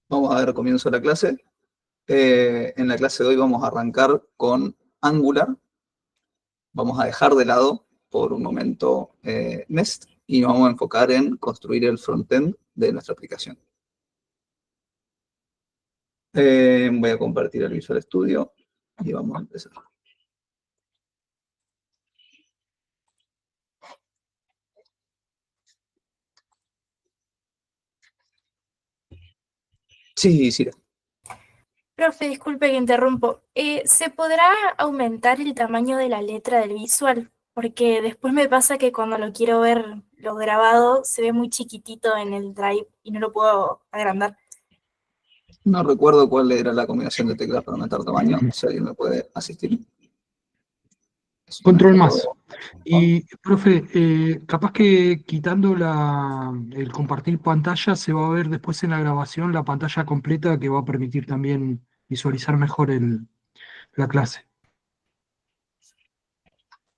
Vamos a ver, comienzo la clase. En la clase de hoy vamos a arrancar con Angular. Vamos a dejar de lado por un momento Nest y nos vamos a enfocar en construir el frontend de nuestra aplicación. Voy a compartir el Visual Studio y vamos a empezar. Sí, sí. Profe, disculpe que interrumpo. ¿Se podrá aumentar el tamaño de la letra del visual? Porque después me pasa que cuando lo quiero ver lo grabado se ve muy chiquitito en el Drive y no lo puedo agrandar. No recuerdo cuál era la combinación de teclas para aumentar tamaño. Si alguien me puede asistir. Control más. Y, profe, capaz que quitando el compartir pantalla se va a ver después en la grabación la pantalla completa que va a permitir también visualizar mejor la clase.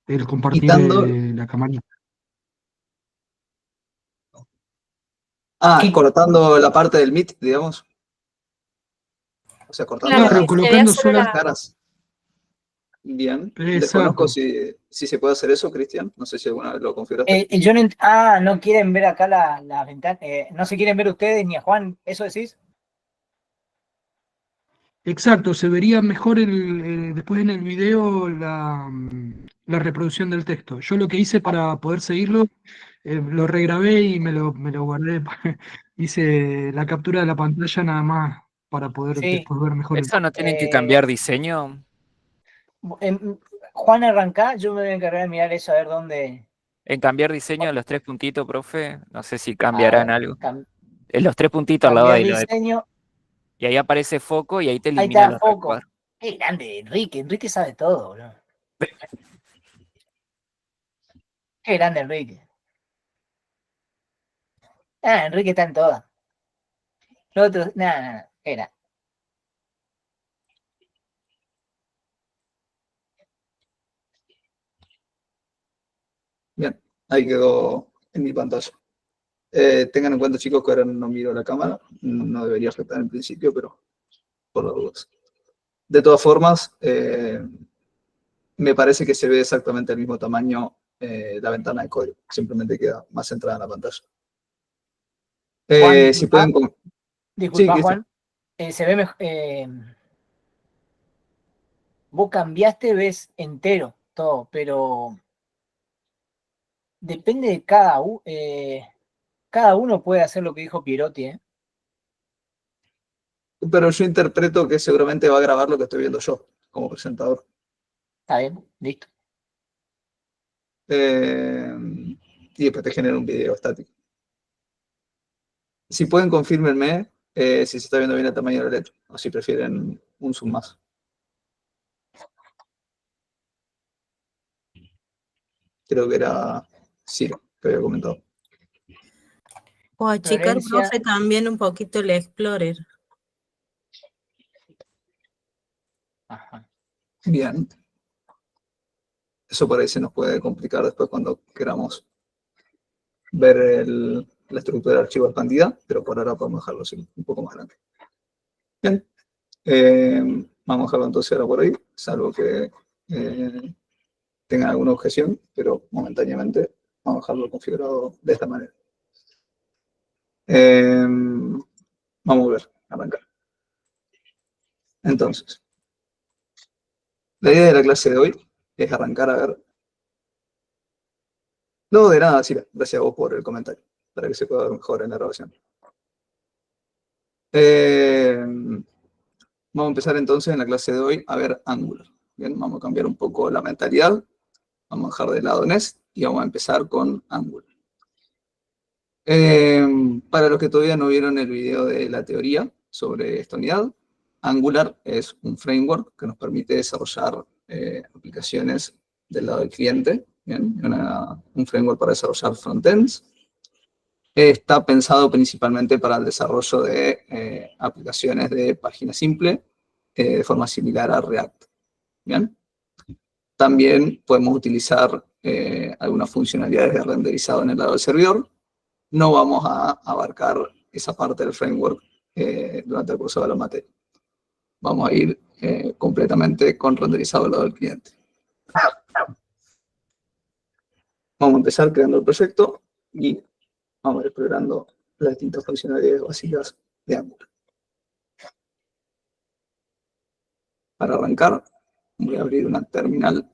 El compartir Quitando... la camarita. Cortando la parte del Meet, digamos. O sea, cortando Claro, Claro, que se vea colocando solo solas la... caras. Bien. Exacto. Desconozco si se puede hacer eso, Cristian. No sé si alguna vez lo configuraste. Yo no quieren ver acá la ventana. No se quieren ver ustedes ni a Juan, ¿eso decís? Exacto, se vería mejor después en el video la reproducción del texto. Yo lo que hice para poder seguirlo, lo regrabé y me lo guardé. Hice la captura de la pantalla nada más para poder Sí. después ver mejor el ¿Eso no tienen que cambiar diseño? Juan, arrancá, yo me voy a encargar de mirar eso, a ver dónde... En cambiar diseño, los 3 puntitos, profe, no sé si cambiarán algo. En los 3 puntitos al lado Cambiar de diseño. Y ahí aparece foco y ahí te Ahí elimina está, los foco. recuadros. Qué grande, Enrique. Enrique sabe todo, bro. Qué grande, Enrique. Enrique está en todas. Los otros, nada. Era. Bien, ahí quedó en mi pantalla. Tengan en cuenta, chicos, que ahora no miro la cámara. No debería afectar en principio, pero por las dudas. De todas formas, me parece que se ve exactamente el mismo tamaño la ventana de código. Simplemente queda más centrada en la pantalla. Juan, si pueden... Disculpa, sí, Juan. Se ve mejor. Vos cambiaste, ves entero todo, pero depende de cada uno puede hacer lo que dijo Pierotti, ¿eh? Pero yo interpreto que seguramente va a grabar lo que estoy viendo yo, como presentador. Está bien, listo. Y después te genera un video estático. Si pueden, confírmenme si se está viendo bien el tamaño de la letra, o si prefieren un zoom más. Creo que era Ciro, que había comentado. O achicar, profe, también un poquito el Explorer. Ajá. Bien. Eso por ahí se nos puede complicar después cuando queramos ver la estructura del archivo expandida, pero por ahora podemos dejarlo así, un poco más grande. Bien. Vamos a dejarlo entonces ahora por ahí, salvo que tengan alguna objeción, pero momentáneamente vamos a dejarlo configurado de esta manera. Vamos a ver, arrancar. Entonces, la idea de la clase de hoy es arrancar a ver... No, de nada, sí, gracias a vos por el comentario, para que se pueda ver mejor en la grabación. Vamos a empezar entonces en la clase de hoy a ver Angular. Bien, vamos a cambiar un poco la mentalidad, vamos a dejar de lado Nest y vamos a empezar con Angular. Para los que todavía no vieron el video de la teoría sobre esta unidad, Angular es un framework que nos permite desarrollar aplicaciones del lado del cliente, ¿bien? Un framework para desarrollar frontends. Está pensado principalmente para el desarrollo de aplicaciones de página simple de forma similar a React. ¿Bien? También podemos utilizar algunas funcionalidades de renderizado en el lado del servidor no vamos a abarcar esa parte del framework durante el curso de la materia. Vamos a ir completamente con renderizado al lado del cliente. Vamos a empezar creando el proyecto y vamos a ir explorando las distintas funcionalidades básicas de Angular. Para arrancar, voy a abrir una terminal.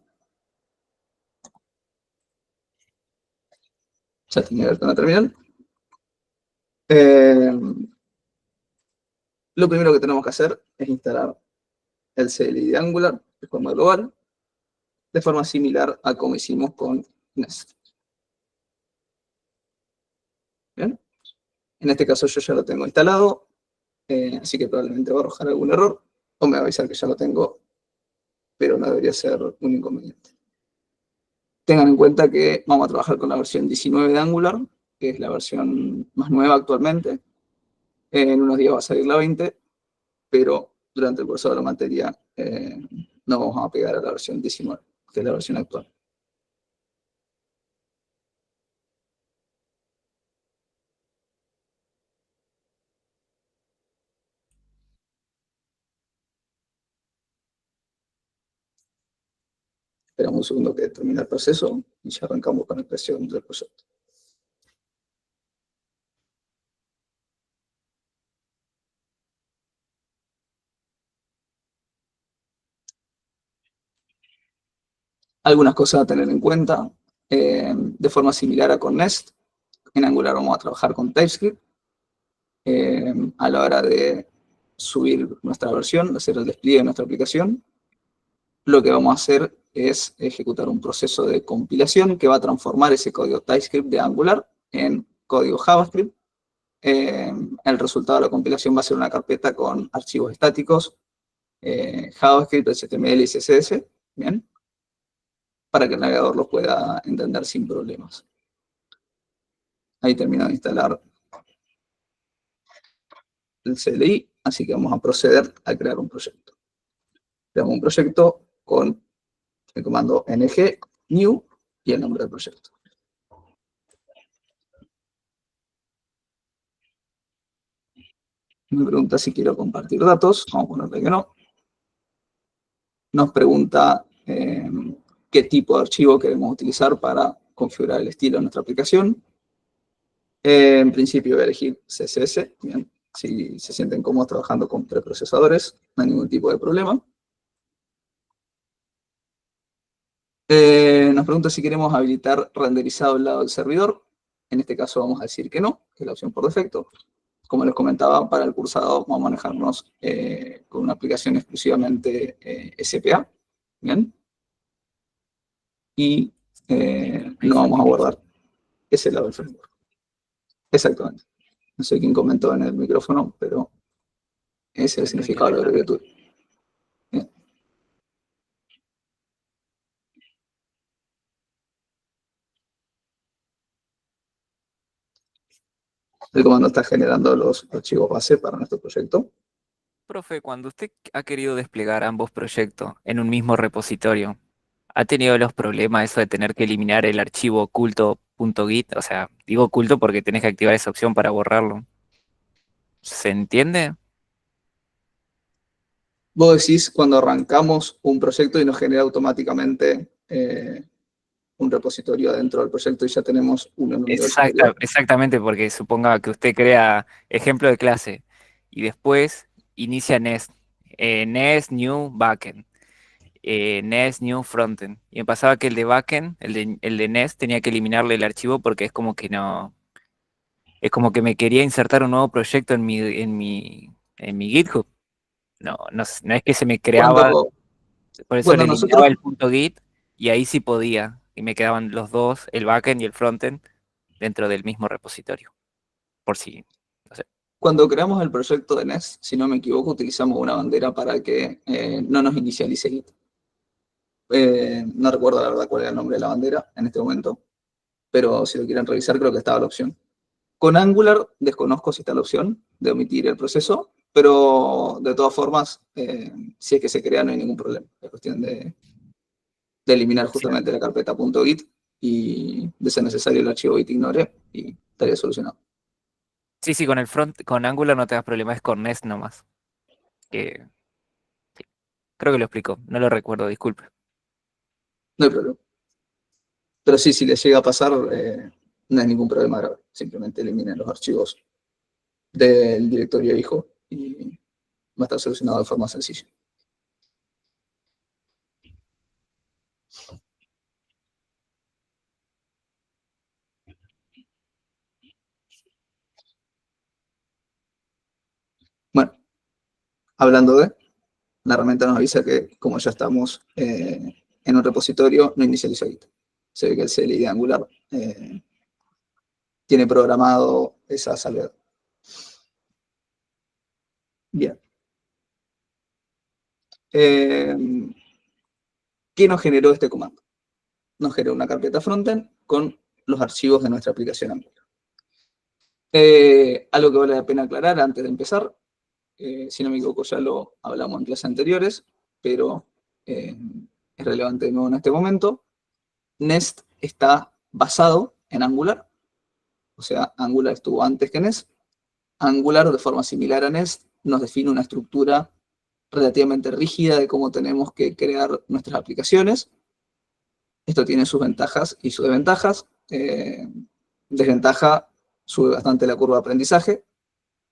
Ya tenía abierta una terminal. Lo primero que tenemos que hacer es instalar el CLI de Angular de forma global, de forma similar a como hicimos con Nest. Bien. En este caso yo ya lo tengo instalado, así que probablemente va a arrojar algún error, o me va a avisar que ya lo tengo, pero no debería ser un inconveniente. Tengan en cuenta que vamos a trabajar con la versión 19 de Angular, que es la versión más nueva actualmente. En unos días va a salir la 20, pero durante el curso de la materia no vamos a pegar a la versión 19, que es la versión actual. Esperamos un segundo que termine el proceso y ya arrancamos con la creación del proyecto. Algunas cosas a tener en cuenta. De forma similar a con Nest, en Angular vamos a trabajar con TypeScript. A la hora de subir nuestra versión, hacer el despliegue de nuestra aplicación, lo que vamos a hacer es ejecutar un proceso de compilación que va a transformar ese código TypeScript de Angular en código JavaScript. El resultado de la compilación va a ser una carpeta con archivos estáticos, JavaScript, HTML y CSS, ¿bien? Para que el navegador los pueda entender sin problemas. Ahí termino de instalar el CLI, así que vamos a proceder a crear un proyecto. Creamos un proyecto con el comando ng new y el nombre del proyecto. Me pregunta si quiero compartir datos, vamos a ponerle que no. Nos pregunta qué tipo de archivo queremos utilizar para configurar el estilo de nuestra aplicación. En principio voy a elegir CSS, bien. Si se sienten cómodos trabajando con preprocesadores, no hay ningún tipo de problema. Nos pregunta si queremos habilitar renderizado al lado del servidor. En este caso vamos a decir que no, que es la opción por defecto. Como les comentaba, para el cursado vamos a manejarnos con una aplicación exclusivamente SPA. ¿Bien? Y no vamos a guardar ese lado del framework. Exactamente. No sé quién comentó en el micrófono, pero ese es el significado de la abreviatura. Bien. El comando está generando los archivos base para nuestro proyecto. Profe, cuando usted ha querido desplegar ambos proyectos en un mismo repositorio, ¿ha tenido los problemas eso de tener que eliminar el archivo oculto.git? O sea, digo oculto porque tenés que activar esa opción para borrarlo. ¿Se entiende? Vos decís cuando arrancamos un proyecto y nos genera automáticamente un repositorio dentro del proyecto y ya tenemos uno en un nivel superior. Exactamente, porque suponga que usted crea ejemplo de clase y después inicia Nest. Nest New Backend. Nest New Frontend. Y me pasaba que el de Backend, el de Nest, tenía que eliminarle el archivo porque es como que no. Es como que me quería insertar un nuevo proyecto en mi GitHub. No es que se me creaba. Por eso le eliminaba el .git y ahí sí podía. Y me quedaban los dos, el backend y el frontend, dentro del mismo repositorio. Por si, no sé. Cuando creamos el proyecto de Nest, si no me equivoco, utilizamos una bandera para que no nos inicialice Git. No recuerdo la verdad cuál era el nombre de la bandera en este momento, pero si lo quieren revisar creo que estaba la opción. Con Angular desconozco si está la opción de omitir el proceso, pero de todas formas, si es que se crea no hay ningún problema. Es cuestión de eliminar justamente la carpeta .git y de ser necesario el archivo git ignore y estaría solucionado. Sí, sí, con el front, con Angular no te das problema, es con Nest nomás. Que sí, creo que lo explicó, no lo recuerdo, disculpe. No hay problema. Pero sí, si les llega a pasar, no hay ningún problema grave. Simplemente eliminen los archivos del directorio hijo y va a estar solucionado de forma sencilla. Bueno, hablando de, la herramienta nos avisa que como ya estamos en un repositorio, no inicializa Git. Se ve que el CLI de Angular tiene programado esa salvedad. Bien. ¿Qué nos generó este comando? Nos generó una carpeta frontend con los archivos de nuestra aplicación Angular. Algo que vale la pena aclarar antes de empezar, si no me equivoco ya lo hablamos en clases anteriores, pero es relevante de nuevo en este momento. Nest está basado en Angular, o sea, Angular estuvo antes que Nest. Angular, de forma similar a Nest, nos define una estructura relativamente rígida de cómo tenemos que crear nuestras aplicaciones. Esto tiene sus ventajas y sus desventajas. Desventaja, sube bastante la curva de aprendizaje,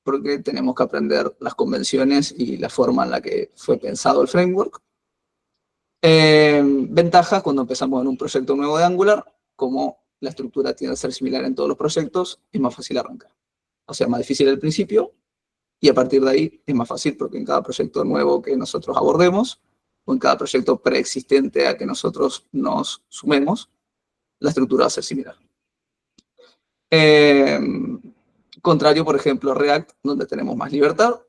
porque tenemos que aprender las convenciones y la forma en la que fue pensado el framework. Ventajas, cuando empezamos en un proyecto nuevo de Angular, como la estructura tiende a ser similar en todos los proyectos, es más fácil arrancar. O sea, más difícil al principio, y a partir de ahí es más fácil porque en cada proyecto nuevo que nosotros abordemos, o en cada proyecto preexistente a que nosotros nos sumemos, la estructura va a ser similar. Contrario, por ejemplo, a React, donde tenemos más libertad,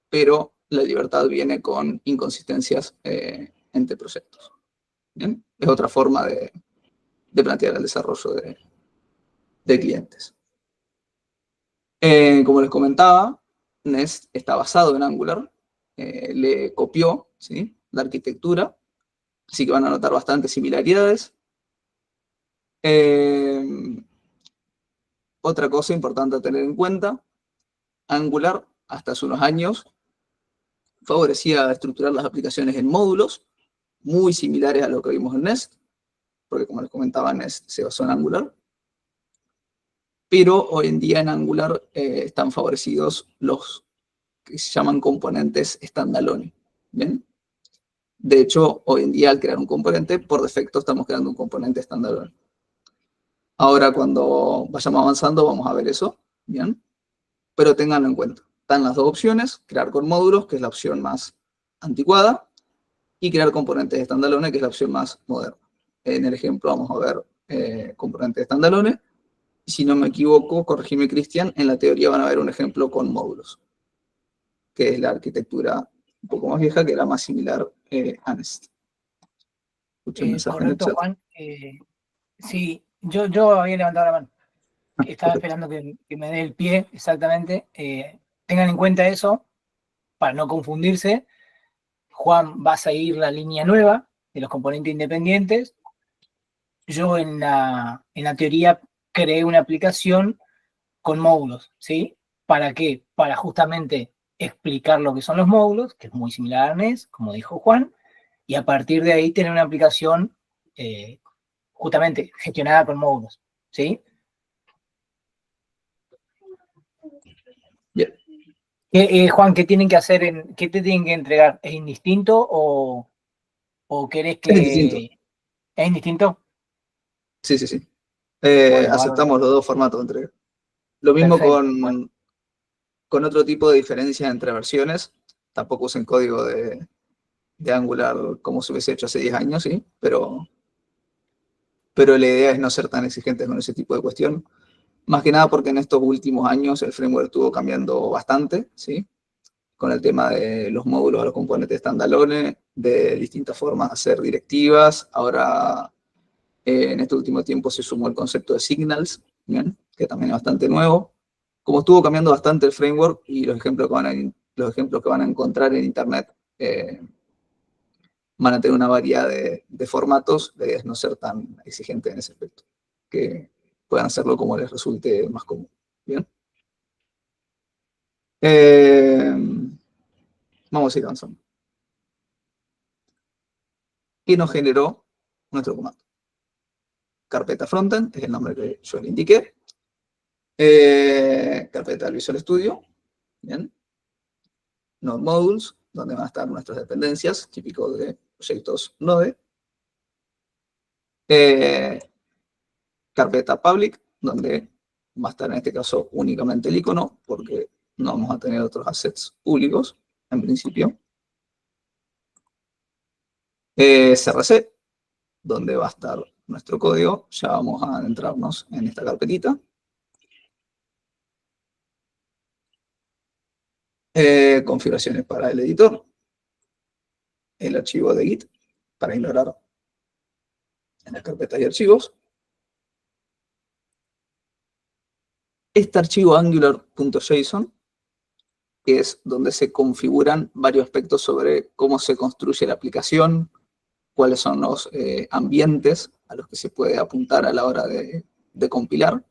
pero la libertad viene con inconsistencias entre proyectos. ¿Bien? Es otra forma de plantear el desarrollo de clientes. Como les comentaba, Nest está basado en Angular, le copió, ¿sí?, la arquitectura, así que van a notar bastantes similaridades. Otra cosa importante a tener en cuenta, Angular, hasta hace unos años, favorecía estructurar las aplicaciones en módulos, muy similares a lo que vimos en Nest, porque como les comentaba, Nest se basó en Angular. Pero hoy en día en Angular están favorecidos los que se llaman componentes standalone. ¿Bien? De hecho, hoy en día al crear un componente, por defecto estamos creando un componente standalone. Ahora cuando vayamos avanzando vamos a ver eso, ¿bien? Pero ténganlo en cuenta. Están las dos opciones, crear con módulos, que es la opción más anticuada, y crear componentes standalone, que es la opción más moderna. En el ejemplo vamos a ver componentes standalone. Y si no me equivoco, corregime Cristian, en la teoría van a ver un ejemplo con módulos, que es la arquitectura un poco más vieja, que era más similar a Nest. Escuché un mensaje en el Correcto, chat. Juan. Sí, yo había levantado la mano. Estaba esperando que me dé el pie, exactamente. Tengan en cuenta eso, para no confundirse. Juan va a seguir la línea nueva de los componentes independientes. Yo en la teoría creé una aplicación con módulos, ¿sí? ¿Para qué? Para justamente explicar lo que son los módulos, que es muy similar a Nest, como dijo Juan, y a partir de ahí tener una aplicación justamente gestionada con módulos, ¿sí? Bien. Juan, ¿qué tienen que hacer? ¿Qué te tienen que entregar? ¿Es indistinto o querés que...? Es distinto. ¿Es indistinto? Sí, sí, sí. Bueno, Aceptamos los dos formatos de entrega. Lo mismo perfecto, bueno. con otro tipo de diferencia entre versiones. Tampoco usen código de Angular como se hubiese hecho hace 10 años, ¿sí? Pero la idea es no ser tan exigentes con ese tipo de cuestión. Más que nada porque en estos últimos años el framework estuvo cambiando bastante, ¿sí? Con el tema de los módulos a los componentes standalone, de distintas formas de hacer directivas. Ahora, en este último tiempo se sumó el concepto de signals, ¿bien?, que también es bastante nuevo. Como estuvo cambiando bastante el framework y los ejemplos que van a encontrar en internet van a tener una variedad de formatos, la idea es no ser tan exigente en ese aspecto. Que puedan hacerlo como les resulte más cómodo. Bien. Vamos a ir avanzando. Y nos generó nuestro comando. Carpeta frontend, es el nombre que yo le indiqué. Carpeta del Visual Studio. Bien. Node Modules, donde van a estar nuestras dependencias, típico de proyectos Node. Carpeta Public, donde va a estar en este caso únicamente el icono, porque no vamos a tener otros assets públicos, en principio. CRC, donde va a estar nuestro código. Ya vamos a adentrarnos en esta carpetita. Configuraciones para el editor. El archivo de Git, para ignorar en las carpetas y archivos. Este archivo angular.json, que es donde se configuran varios aspectos sobre cómo se construye la aplicación, cuáles son los ambientes a los que se puede apuntar a la hora de compilar,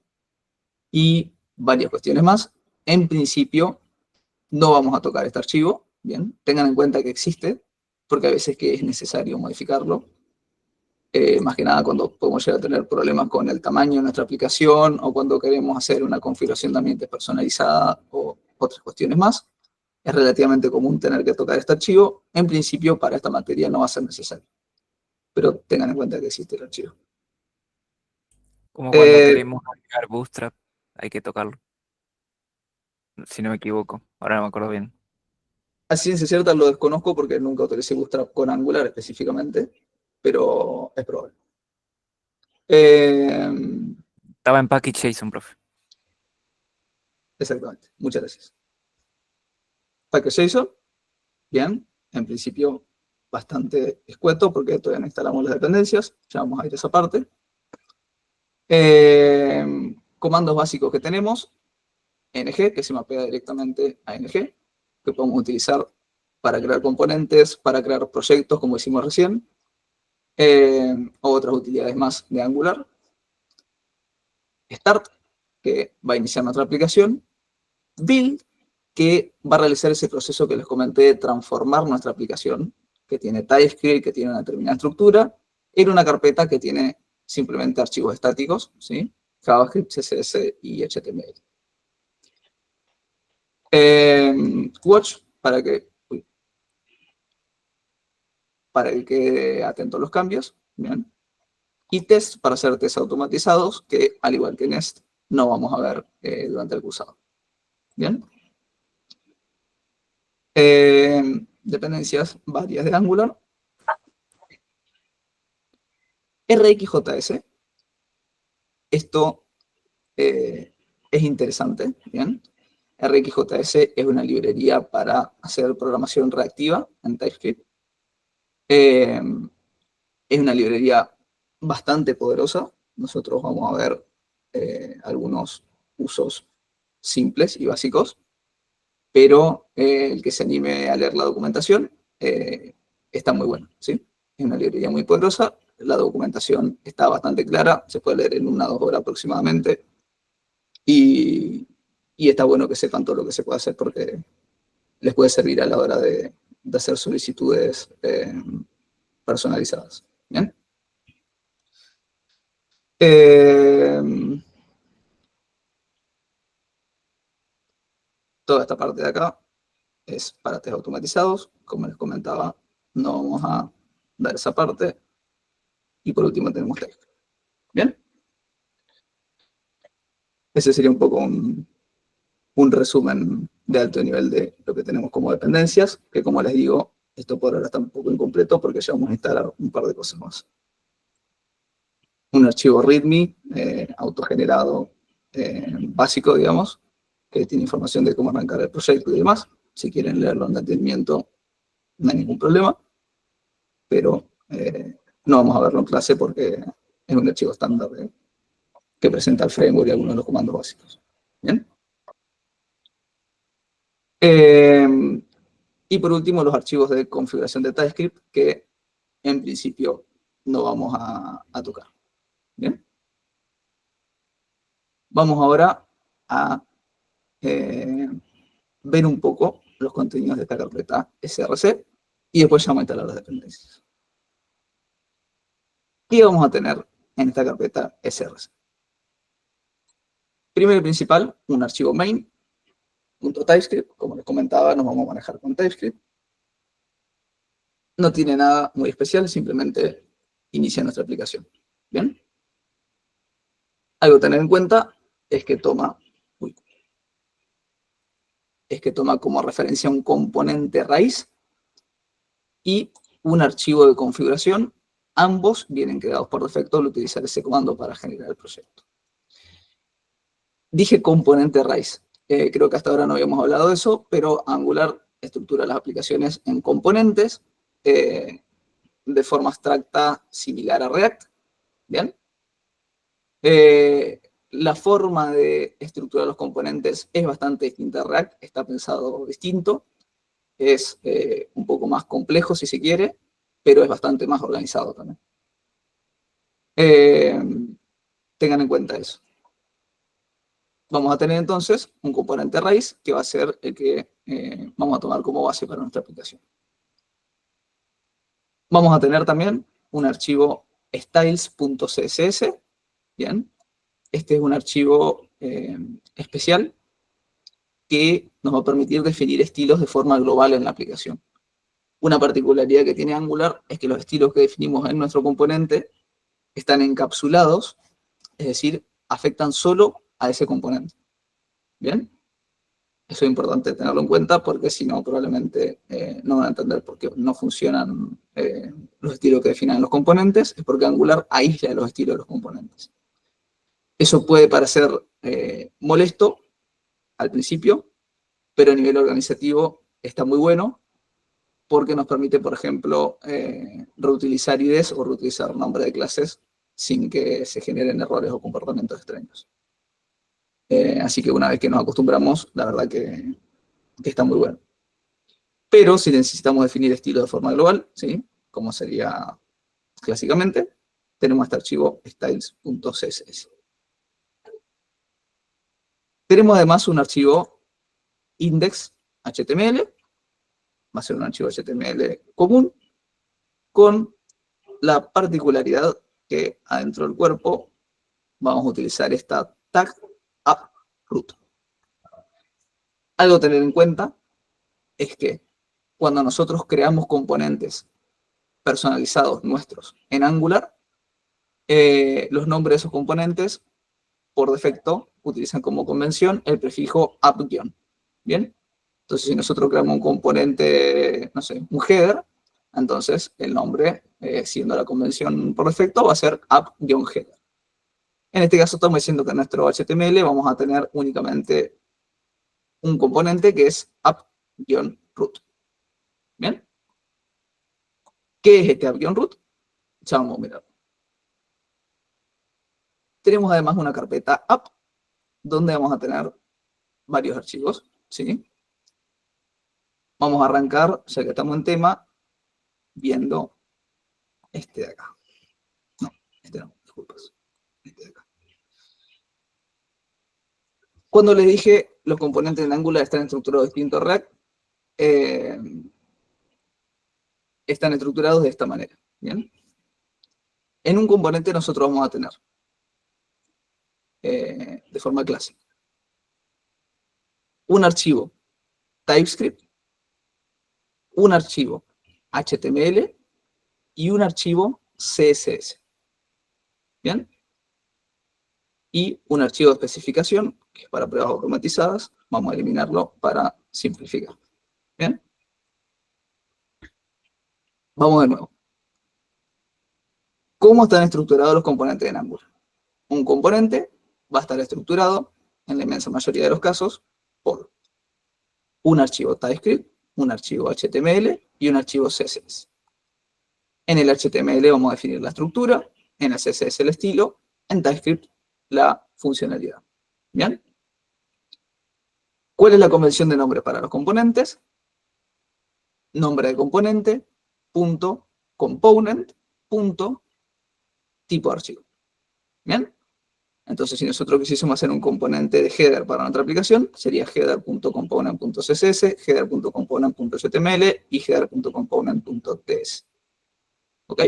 y varias cuestiones más. En principio, no vamos a tocar este archivo, bien, tengan en cuenta que existe, porque a veces que es necesario modificarlo, más que nada cuando podemos llegar a tener problemas con el tamaño de nuestra aplicación, o cuando queremos hacer una configuración de ambientes personalizada, o otras cuestiones más. Es relativamente común tener que tocar este archivo. En principio, para esta materia no va a ser necesario, pero tengan en cuenta que existe el archivo. Como cuando queremos agregar Bootstrap, hay que tocarlo. Si no me equivoco, ahora no me acuerdo bien. A ciencia cierta lo desconozco porque nunca utilicé Bootstrap con Angular específicamente, pero es probable. Estaba en package.json, profe. Exactamente, muchas gracias. Package.json, bien, en principio bastante escueto porque todavía no instalamos las dependencias, ya vamos a ir a esa parte. Comandos básicos que tenemos, ng, que se mapea directamente a ng, que podemos utilizar para crear componentes, para crear proyectos, como hicimos recién, o otras utilidades más de Angular. Start, que va a iniciar nuestra aplicación. Build, que va a realizar ese proceso que les comenté de transformar nuestra aplicación, que tiene TypeScript, que tiene una determinada estructura, en una carpeta que tiene simplemente archivos estáticos, ¿sí? JavaScript, CSS y HTML. Watch, para que quede atento a los cambios, ¿bien? Y test, para hacer test automatizados, que al igual que Nest, no vamos a ver durante el cursado. ¿Bien? Dependencias varias de Angular. RxJS. Esto es interesante, ¿bien? RxJS es una librería para hacer programación reactiva en TypeScript. Es una librería bastante poderosa. Nosotros vamos a ver algunos usos simples y básicos, pero el que se anime a leer la documentación está muy bueno, ¿sí? Es una librería muy poderosa, la documentación está bastante clara, se puede leer en 1 o 2 horas aproximadamente, y está bueno que sepan todo lo que se puede hacer porque les puede servir a la hora de hacer solicitudes personalizadas. ¿Bien? Toda esta parte de acá es para test automatizados. Como les comentaba, no vamos a dar esa parte. Y por último tenemos TypeScript. ¿Bien? Ese sería un poco un resumen de alto nivel de lo que tenemos como dependencias, que como les digo, esto por ahora está un poco incompleto porque ya vamos a instalar un par de cosas más. Un archivo README autogenerado básico, digamos, que tiene información de cómo arrancar el proyecto y demás. Si quieren leerlo en detenimiento, no hay ningún problema, pero no vamos a verlo en clase porque es un archivo estándar que presenta el framework y algunos de los comandos básicos. ¿Bien? Y por último, los archivos de configuración de TypeScript que en principio no vamos a tocar. ¿Bien? Vamos ahora a ver un poco los contenidos de esta carpeta src y después ya vamos a instalar las dependencias. ¿Qué vamos a tener en esta carpeta src? Primero y principal, un archivo main.TypeScript. Como les comentaba, nos vamos a manejar con TypeScript. No tiene nada muy especial, simplemente inicia nuestra aplicación. ¿Bien? Algo a tener en cuenta es que toma como referencia un componente raíz y un archivo de configuración. Ambos vienen creados por defecto al utilizar ese comando para generar el proyecto. Dije componente raíz. Creo que hasta ahora no habíamos hablado de eso, pero Angular estructura las aplicaciones en componentes de forma abstracta similar a React. ¿Bien? La forma de estructurar los componentes es bastante distinta a React, está pensado distinto, es un poco más complejo si se quiere, pero es bastante más organizado también. Tengan en cuenta eso. Vamos a tener entonces un componente raíz que va a ser el que vamos a tomar como base para nuestra aplicación. Vamos a tener también un archivo styles.css. Bien. Este es un archivo especial que nos va a permitir definir estilos de forma global en la aplicación. Una particularidad que tiene Angular es que los estilos que definimos en nuestro componente están encapsulados, es decir, afectan solo a ese componente. ¿Bien? Eso es importante tenerlo en cuenta porque si no, probablemente no van a entender por qué no funcionan los estilos que definen los componentes. Es porque Angular aísla los estilos de los componentes. Eso puede parecer molesto al principio, pero a nivel organizativo está muy bueno porque nos permite, por ejemplo, reutilizar IDs o reutilizar nombres de clases sin que se generen errores o comportamientos extraños. Así que una vez que nos acostumbramos, la verdad que está muy bueno. Pero si necesitamos definir estilo de forma global, ¿sí? Como sería clásicamente, tenemos este archivo styles.css. Tenemos además un archivo index.html, va a ser un archivo HTML común, con la particularidad que adentro del cuerpo vamos a utilizar esta tag app.root. Algo a tener en cuenta es que cuando nosotros creamos componentes personalizados nuestros en Angular, los nombres de esos componentes, por defecto, utilizan como convención el prefijo app-. ¿Bien? Entonces, si nosotros creamos un componente, no sé, un header, entonces el nombre, siendo la convención por defecto, va a ser app-header. En este caso estamos diciendo que en nuestro HTML vamos a tener únicamente un componente que es app-root. ¿Bien? ¿Qué es este app-root? Ya vamos a mirar. Tenemos además una carpeta app, donde vamos a tener varios archivos, ¿sí? Vamos a arrancar, ya que estamos en tema, viendo este de acá. No, este no, disculpas. Este de acá. Cuando les dije los componentes en Angular están estructurados distintos a React, están estructurados de esta manera. ¿Bien? En un componente nosotros vamos a tener, de forma clásica, un archivo TypeScript, un archivo HTML y un archivo CSS. ¿Bien? Y un archivo de especificación, que es para pruebas automatizadas, vamos a eliminarlo para simplificar. ¿Bien? Vamos de nuevo. ¿Cómo están estructurados los componentes en Angular? Un componente va a estar estructurado, en la inmensa mayoría de los casos, por un archivo TypeScript, un archivo HTML y un archivo CSS. En el HTML vamos a definir la estructura, en el CSS el estilo, en TypeScript la funcionalidad. ¿Bien? ¿Cuál es la convención de nombre para los componentes? Nombre de componente, punto, component, punto, tipo archivo. ¿Bien? Entonces, si nosotros quisiésemos hacer un componente de header para nuestra aplicación, sería header.component.css, header.component.html y header.component.ts. ¿Ok?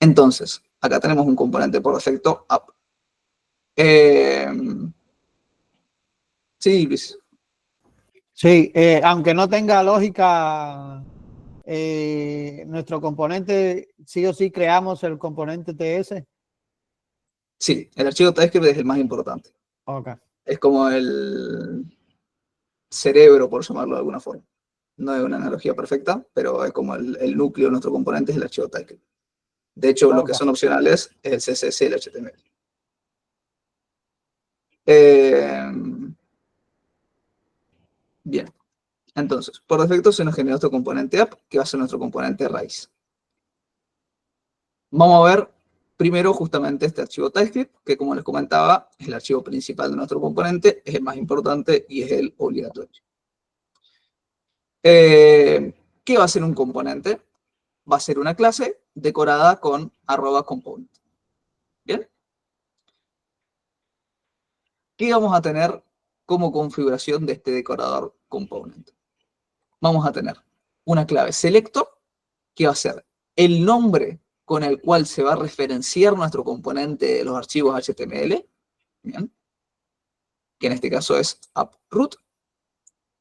Entonces, acá tenemos un componente por defecto, app. Sí, Luis. Sí, aunque no tenga lógica, nuestro componente, sí o sí creamos el componente TS. Sí, el archivo TypeScript es el más importante. Ok. Es como el cerebro, por llamarlo de alguna forma. No es una analogía perfecta, pero es como el núcleo de nuestro componente es el archivo TypeScript. De hecho, los que Ok. son opcionales es el CSS y el HTML. Bien. Entonces, por defecto se nos generó este componente app, que va a ser nuestro componente raíz. Vamos a ver primero justamente este archivo TypeScript, que como les comentaba, es el archivo principal de nuestro componente, es el más importante y es el obligatorio. ¿Qué va a ser un componente? Va a ser una clase decorada con @component. ¿Bien? ¿Qué vamos a tener como configuración de este decorador component? Vamos a tener una clave selector, que va a ser el nombre con el cual se va a referenciar nuestro componente de los archivos HTML, ¿bien? Que en este caso es approot.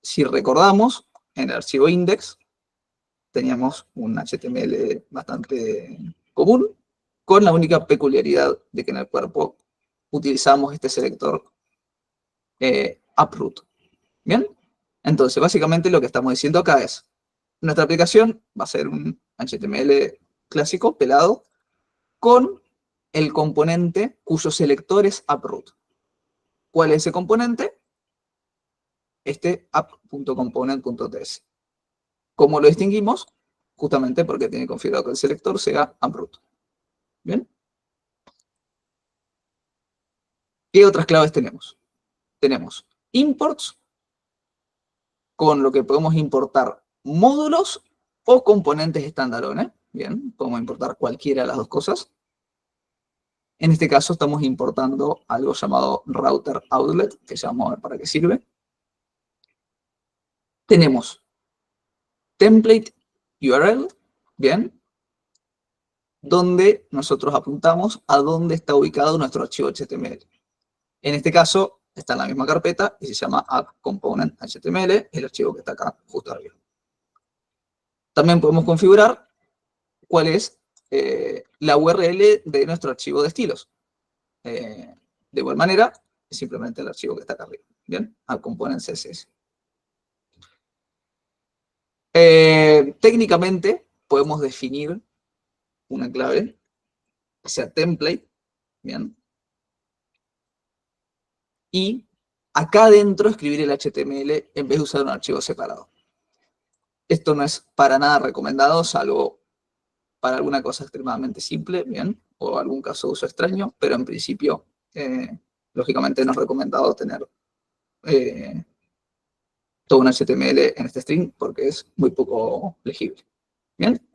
Si recordamos, en el archivo index teníamos un HTML bastante común, con la única peculiaridad de que en el cuerpo utilizamos este selector approot. ¿Bien? Entonces, básicamente lo que estamos diciendo acá es, nuestra aplicación va a ser un HTML clásico, pelado, con el componente cuyo selector es approot. ¿Cuál es ese componente? Este app.component.ts. ¿Cómo lo distinguimos? Justamente porque tiene configurado que el selector sea approot. ¿Bien? ¿Qué otras claves tenemos? Tenemos imports, con lo que podemos importar módulos o componentes standalone. Bien, podemos importar cualquiera de las dos cosas. En este caso estamos importando algo llamado router outlet, que ya vamos a ver para qué sirve. Tenemos template URL, bien, donde nosotros apuntamos a dónde está ubicado nuestro archivo HTML. En este caso está en la misma carpeta y se llama app.component.html, el archivo que está acá justo arriba. También podemos configurar cuál es la URL de nuestro archivo de estilos. De igual manera, es simplemente el archivo que está acá arriba. Bien, app.component.css. Técnicamente, podemos definir una clave que sea template, bien, y acá adentro escribir el HTML en vez de usar un archivo separado. Esto no es para nada recomendado, salvo para alguna cosa extremadamente simple, bien, o algún caso de uso extraño, pero en principio, lógicamente no es recomendado tener todo un HTML en este string porque es muy poco legible. Bien.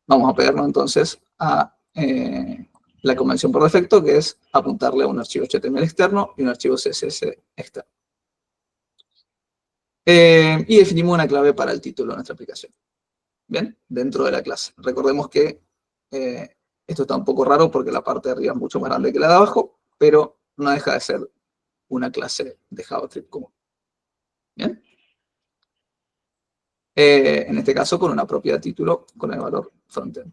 Vamos a pegarnos entonces a la convención por defecto, que es apuntarle a un archivo HTML externo y un archivo CSS externo. Y definimos una clave para el título de nuestra aplicación. Bien, dentro de la clase. Recordemos que esto está un poco raro porque la parte de arriba es mucho más grande que la de abajo, pero no deja de ser una clase de JavaScript común. Bien. En este caso con una propiedad título con el valor frontend.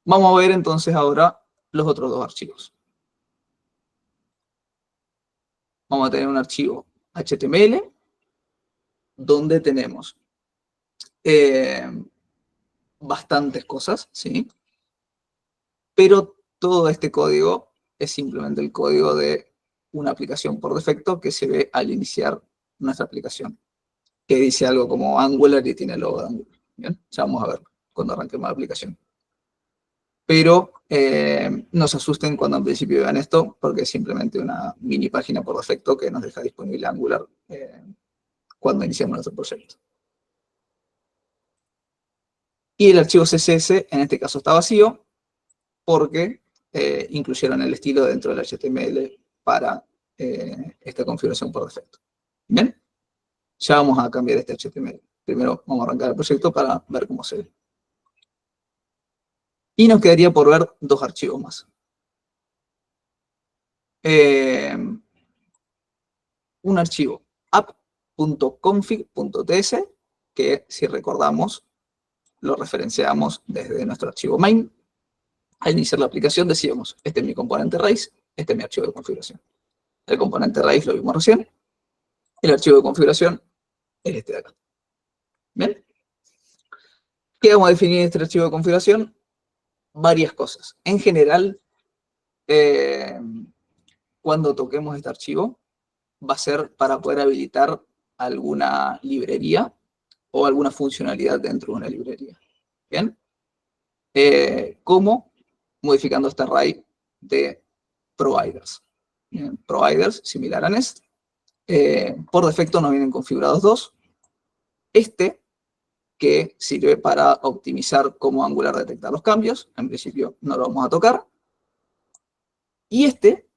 Vamos a ver entonces ahora los otros dos archivos. Vamos a tener un archivo HTML donde tenemos bastantes cosas, ¿sí? Pero todo este código es simplemente el código de una aplicación por defecto que se ve al iniciar nuestra aplicación, que dice algo como Angular y tiene el logo de Angular. ¿Bien? Ya vamos a ver cuando arranquemos la aplicación. Pero no se asusten cuando en principio vean esto, porque es simplemente una mini página por defecto que nos deja disponible Angular cuando iniciamos nuestro proyecto. Y el archivo CSS en este caso está vacío porque incluyeron el estilo dentro del HTML para esta configuración por defecto. Bien, ya vamos a cambiar este HTML. Primero vamos a arrancar el proyecto para ver cómo se ve. Y nos quedaría por ver dos archivos más. Un archivo app.config.ts, que si recordamos, lo referenciamos desde nuestro archivo main. Al iniciar la aplicación decíamos, este es mi componente raíz, este es mi archivo de configuración. El componente raíz lo vimos recién. El archivo de configuración es este de acá. ¿Bien? ¿Qué vamos a definir en este archivo de configuración? Varias cosas. En general, cuando toquemos este archivo, va a ser para poder habilitar alguna librería o alguna funcionalidad dentro de una librería. ¿Bien? ¿Cómo? Modificando este array de providers. Bien, providers, similar a Nest. Por defecto nos vienen configurados dos. Este, que sirve para optimizar cómo Angular detecta los cambios. En principio no lo vamos a tocar. Y este,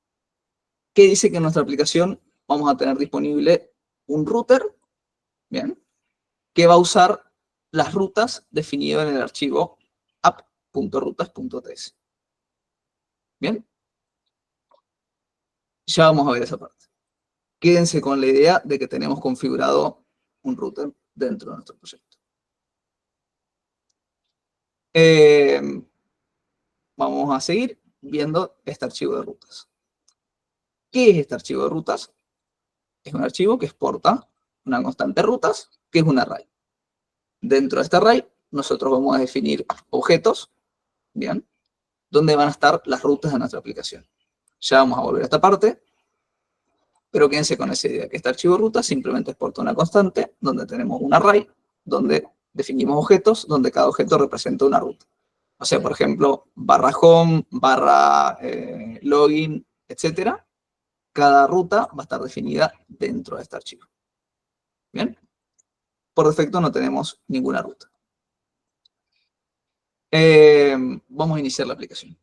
que dice que en nuestra aplicación vamos a tener disponible un router, bien, que va a usar las rutas definidas en el archivo app.rutas.ts. Bien. Ya vamos a ver esa parte. Quédense con la idea de que tenemos configurado un router dentro de nuestro proyecto. Vamos a seguir viendo este archivo de rutas. ¿Qué es este archivo de rutas? Es un archivo que exporta una constante rutas, que es un array. Dentro de este array, nosotros vamos a definir objetos, ¿bien?, donde van a estar las rutas de nuestra aplicación. Ya vamos a volver a esta parte, pero quédense con esa idea, que este archivo de rutas simplemente exporta una constante, donde tenemos un array, donde definimos objetos, donde cada objeto representa una ruta. O sea, por ejemplo, barra home, barra login, etcétera. Cada ruta va a estar definida dentro de este archivo. ¿Bien? Por defecto no tenemos ninguna ruta. Vamos a iniciar la aplicación.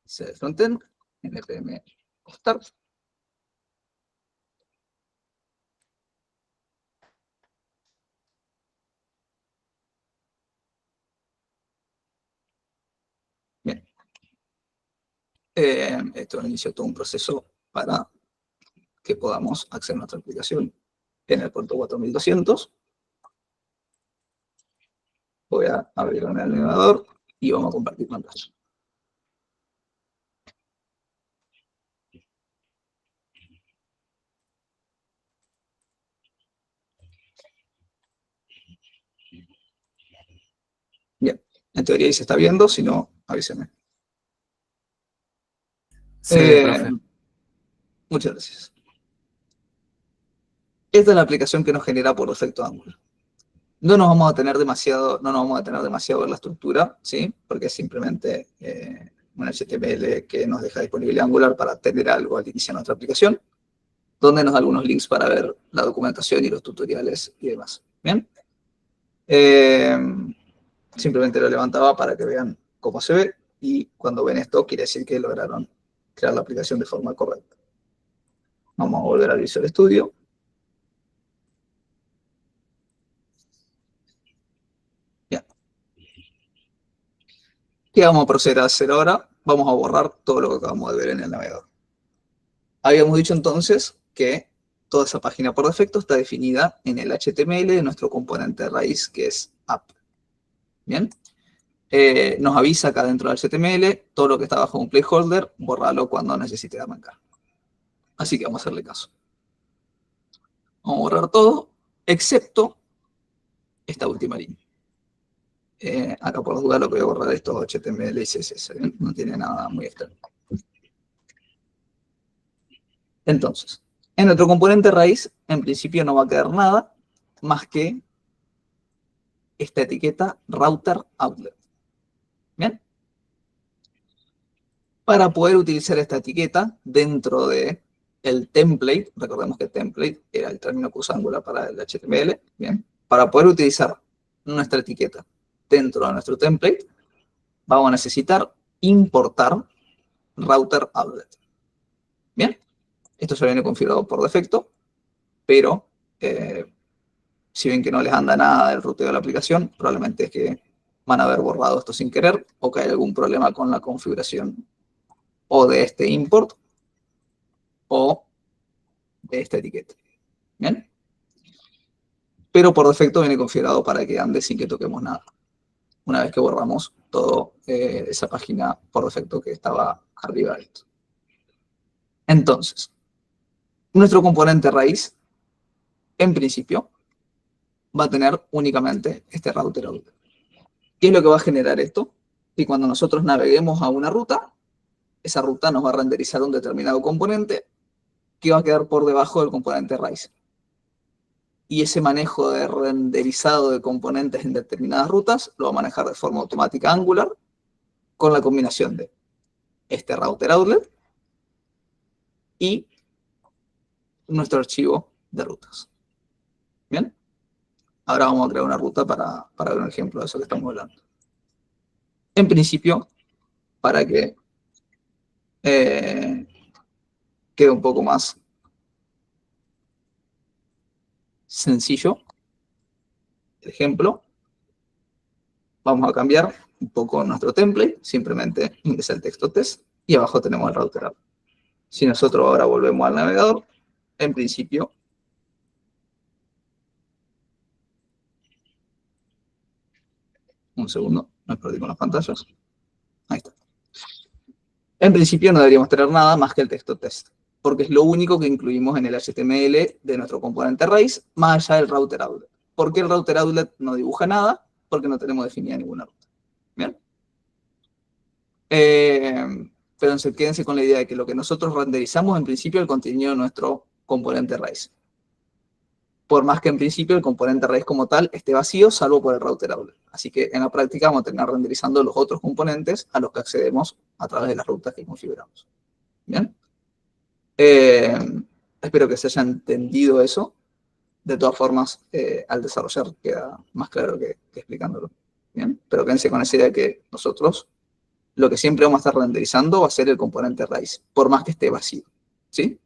C frontend, npm start. Bien. Esto inició todo un proceso para que podamos acceder a nuestra aplicación en el puerto 4200. Voy a abrir el navegador y vamos a compartir pantalla. Bien, en teoría ahí se está viendo, si no, avísenme. Sí, profe. Muchas gracias. Esta es la aplicación que nos genera por defecto Angular. No nos vamos a detener demasiado en la estructura, ¿sí? Porque es simplemente un HTML que nos deja disponible Angular para tener algo al iniciar nuestra aplicación, donde nos da algunos links para ver la documentación y los tutoriales y demás. ¿Bien? Simplemente lo levantaba para que vean cómo se ve, y cuando ven esto quiere decir que lograron crear la aplicación de forma correcta. Vamos a volver al Visual Studio. Bien. ¿Qué vamos a proceder a hacer ahora? Vamos a borrar todo lo que acabamos de ver en el navegador. Habíamos dicho entonces que toda esa página por defecto está definida en el HTML de nuestro componente raíz, que es app. Bien. Nos avisa acá dentro del HTML, todo lo que está bajo un placeholder, borralo cuando necesite arrancar. Así que vamos a hacerle caso. Vamos a borrar todo, excepto esta última línea. Acá por duda lo que voy a borrar es todo HTML y CSS, ¿bien? No tiene nada muy externo. Entonces, en nuestro componente raíz, en principio no va a quedar nada más que esta etiqueta router outlet. ¿Bien? Para poder utilizar esta etiqueta dentro de el template, recordemos que template era el término que usa Angular para el HTML, ¿bien? Para poder utilizar nuestra etiqueta dentro de nuestro template, vamos a necesitar importar router outlet. Bien, esto ya viene configurado por defecto, pero si ven que no les anda nada del ruteo de la aplicación, probablemente es que van a haber borrado esto sin querer o que hay algún problema con la configuración o de este import o de esta etiqueta. Bien, pero por defecto viene configurado para que ande sin que toquemos nada. Una vez que borramos toda esa página por defecto que estaba arriba de esto. Entonces, nuestro componente raíz, en principio, va a tener únicamente este router outlet. ¿Qué es lo que va a generar esto? Que cuando nosotros naveguemos a una ruta, esa ruta nos va a renderizar un determinado componente que va a quedar por debajo del componente raíz. Y ese manejo de renderizado de componentes en determinadas rutas lo va a manejar de forma automática Angular con la combinación de este router outlet y nuestro archivo de rutas. ¿Bien? Ahora vamos a crear una ruta para ver un ejemplo de eso que estamos hablando. En principio, para que quede un poco más sencillo el ejemplo, vamos a cambiar un poco nuestro template, simplemente ingresa el texto test y abajo tenemos el router outlet. Si nosotros ahora volvemos al navegador, en principio, un segundo, me perdí con las pantallas. Ahí está. En principio no deberíamos tener nada más que el texto test, porque es lo único que incluimos en el HTML de nuestro componente raíz, más allá del router outlet. ¿Por qué el router outlet no dibuja nada? Porque no tenemos definida ninguna ruta. ¿Bien? Pero quédense con la idea de que lo que nosotros renderizamos en principio es el contenido de nuestro componente raíz. Por más que en principio el componente raíz como tal esté vacío, salvo por el router outlet. Así que en la práctica vamos a terminar renderizando los otros componentes a los que accedemos a través de las rutas que configuramos. ¿Bien? Espero que se haya entendido eso. De todas formas, al desarrollar queda más claro que explicándolo. ¿Bien? Pero quédense con esa idea de que nosotros lo que siempre vamos a estar renderizando va a ser el componente raíz, por más que esté vacío. ¿Sí?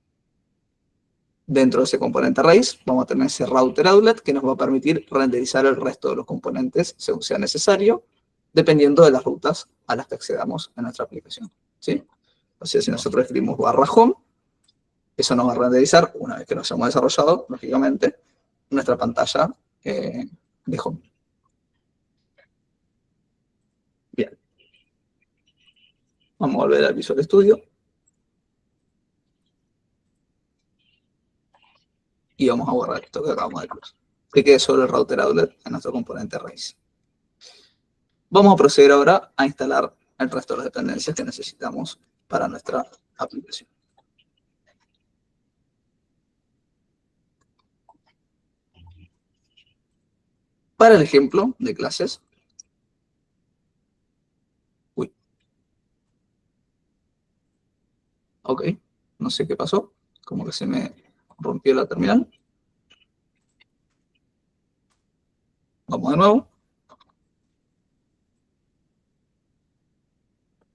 Dentro de ese componente raíz vamos a tener ese router outlet que nos va a permitir renderizar el resto de los componentes según sea necesario, dependiendo de las rutas a las que accedamos en nuestra aplicación. ¿Sí? O sea, si nosotros escribimos /home, eso nos va a renderizar, una vez que nos hemos desarrollado, lógicamente, nuestra pantalla de home. Bien. Vamos a volver al Visual Studio. Y vamos a borrar esto que acabamos de cruzar. Que quede solo el router outlet en nuestro componente raíz. Vamos a proceder ahora a instalar el resto de las dependencias que necesitamos para nuestra aplicación. Para el ejemplo de clases, ok, no sé qué pasó, como que se me rompió la terminal. Vamos de nuevo.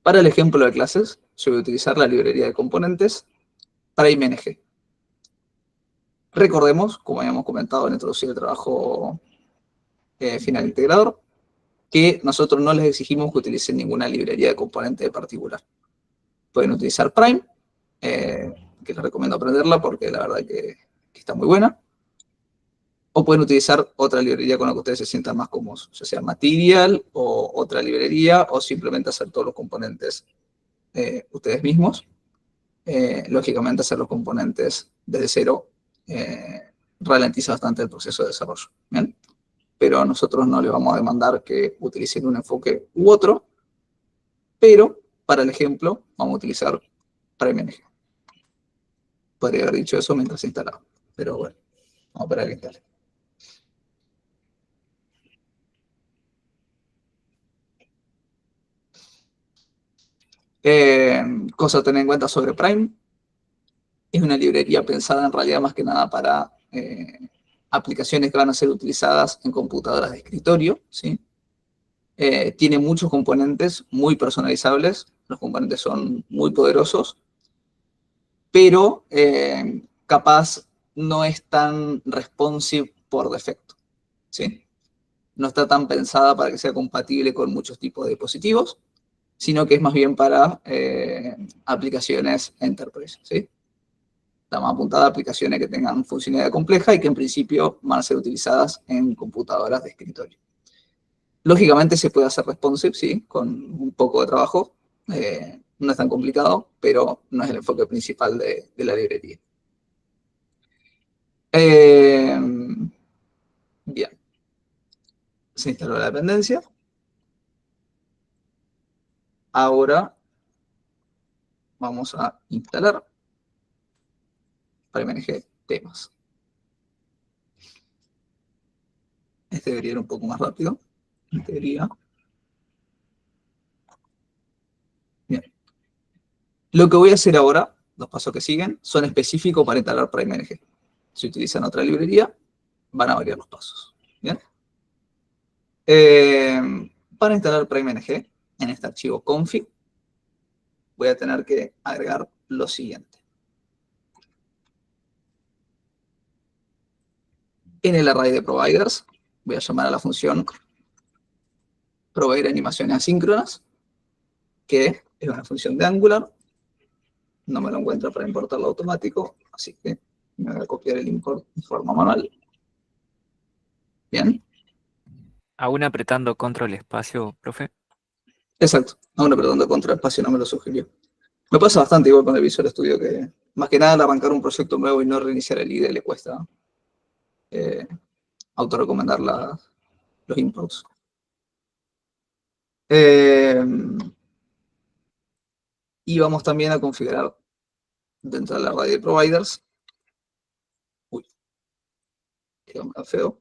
Para el ejemplo de clases, yo voy a utilizar la librería de componentes PrimeNG. Recordemos, como habíamos comentado en introducir el trabajo final integrador, que nosotros no les exigimos que utilicen ninguna librería de componente particular. Pueden utilizar Prime, que les recomiendo aprenderla porque la verdad que está muy buena. O pueden utilizar otra librería con la que ustedes se sientan más cómodos, ya sea Material o otra librería, o simplemente hacer todos los componentes ustedes mismos. Lógicamente, hacer los componentes desde cero ralentiza bastante el proceso de desarrollo. ¿Bien? Pero a nosotros no les vamos a demandar que utilicen un enfoque u otro, pero para el ejemplo vamos a utilizar PrimeNG. Podría haber dicho eso mientras se instalaba, pero bueno, vamos a esperar a que instale. Cosa a tener en cuenta sobre Prime. Es una librería pensada en realidad más que nada para aplicaciones que van a ser utilizadas en computadoras de escritorio, ¿sí? Tiene muchos componentes muy personalizables, los componentes son muy poderosos, pero capaz no es tan responsive por defecto, ¿sí? No está tan pensada para que sea compatible con muchos tipos de dispositivos, sino que es más bien para aplicaciones enterprise, ¿sí? Está más apuntada a aplicaciones que tengan funcionalidad compleja y que en principio van a ser utilizadas en computadoras de escritorio. Lógicamente se puede hacer responsive, sí, con un poco de trabajo. No es tan complicado, pero no es el enfoque principal de la librería. Bien. Se instaló la dependencia. Ahora vamos a instalar PrimeNG temas. Este debería ir un poco más rápido. En teoría. Bien. Lo que voy a hacer ahora, los pasos que siguen, son específicos para instalar PrimeNG. Si utilizan otra librería, van a variar los pasos. Bien. Para instalar PrimeNG, en este archivo config, voy a tener que agregar lo siguiente. En el array de providers, voy a llamar a la función proveer animaciones asíncronas, que es una función de Angular. No me lo encuentra para importarlo automático, así que me voy a copiar el import de forma manual. Bien. ¿Aún apretando control espacio, profe? Exacto. Aún apretando control espacio no me lo sugirió. Me pasa bastante igual con el Visual Studio, que más que nada al arrancar un proyecto nuevo y no reiniciar el IDE le cuesta autorrecomendar los imports. Y vamos también a configurar dentro del array de providers. Uy, quedó más feo.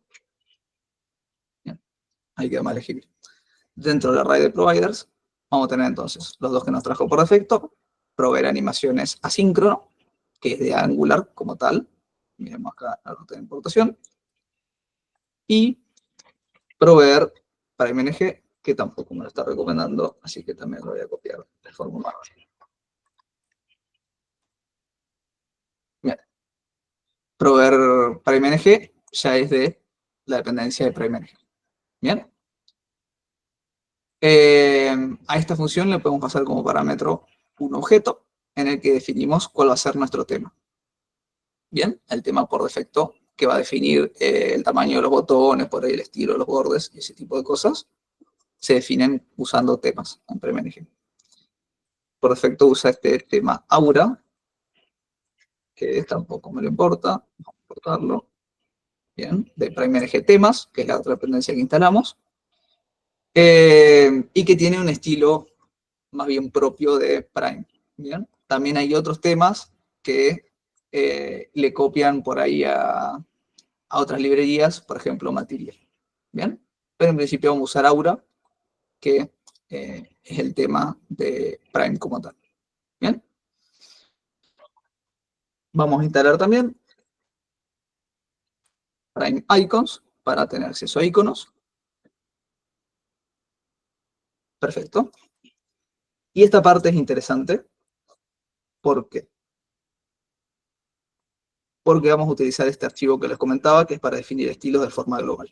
Bien, ahí queda más legible. Dentro del array de providers vamos a tener entonces los dos que nos trajo por defecto, proveer animaciones asíncrono, que es de Angular como tal. Miremos acá la ruta de importación. Y proveer PrimeNG, que tampoco me lo está recomendando, así que también lo voy a copiar de forma manual. Bien. Proveer PrimeNG ya es de la dependencia de PrimeNG. Bien. A esta función le podemos pasar como parámetro un objeto en el que definimos cuál va a ser nuestro tema. Bien, el tema por defecto que va a definir el tamaño de los botones, por ahí el estilo, los bordes y ese tipo de cosas, se definen usando temas en PrimeNG. Por defecto usa este tema Aura, que tampoco me lo importa, vamos a importarlo. Bien, de PrimeNG temas, que es la otra dependencia que instalamos, y que tiene un estilo más bien propio de Prime. Bien, también hay otros temas que le copian por ahí a otras librerías, por ejemplo, Material. Bien, pero en principio vamos a usar Aura, que es el tema de Prime como tal. Bien, vamos a instalar también Prime Icons para tener acceso a iconos. Perfecto. Y esta parte es interesante. ¿Por qué? Porque vamos a utilizar este archivo que les comentaba, que es para definir estilos de forma global.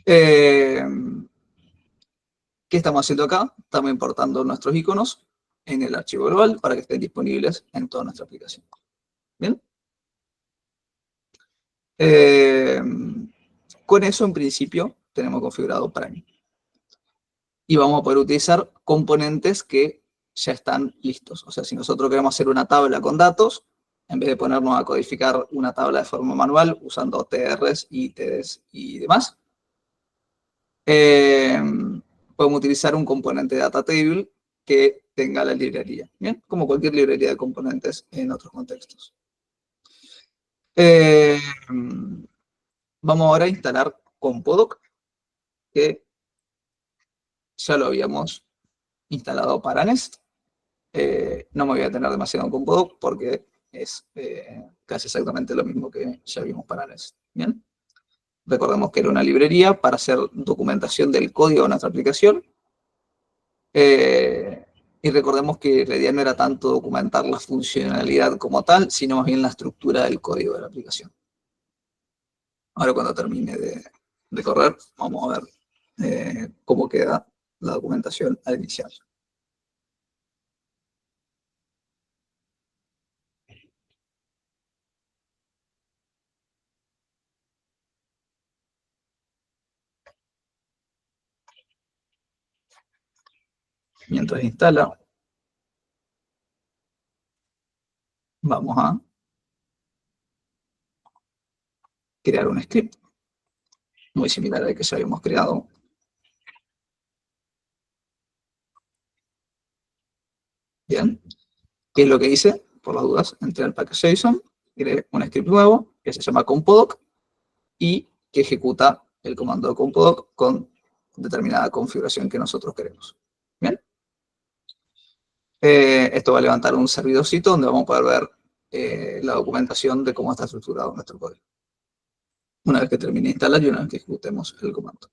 ¿Qué estamos haciendo acá? Estamos importando nuestros iconos en el archivo global para que estén disponibles en toda nuestra aplicación. ¿Bien? Con eso, en principio, tenemos configurado Prime. Y vamos a poder utilizar componentes que ya están listos. O sea, si nosotros queremos hacer una tabla con datos, en vez de ponernos a codificar una tabla de forma manual usando TRs, ITs y demás, podemos utilizar un componente de data table que tenga la librería, ¿bien? Como cualquier librería de componentes en otros contextos. Vamos ahora a instalar Compodoc, que ya lo habíamos instalado para Nest. No me voy a tener demasiado en Compodoc porque es casi exactamente lo mismo que ya vimos para Nest. ¿Bien? Recordemos que era una librería para hacer documentación del código de nuestra aplicación. Y recordemos que la idea no era tanto documentar la funcionalidad como tal, sino más bien la estructura del código de la aplicación. Ahora cuando termine de correr, vamos a ver cómo queda la documentación al iniciar. Mientras instala, vamos a crear un script muy similar al que ya habíamos creado. Bien. ¿Qué es lo que hice? Por las dudas, entré al package.json, creé un script nuevo que se llama Compodoc y que ejecuta el comando de Compodoc con determinada configuración que nosotros queremos. Bien. Esto va a levantar un servidorcito donde vamos a poder ver la documentación de cómo está estructurado nuestro código. Una vez que termine de instalar y una vez que ejecutemos el comando.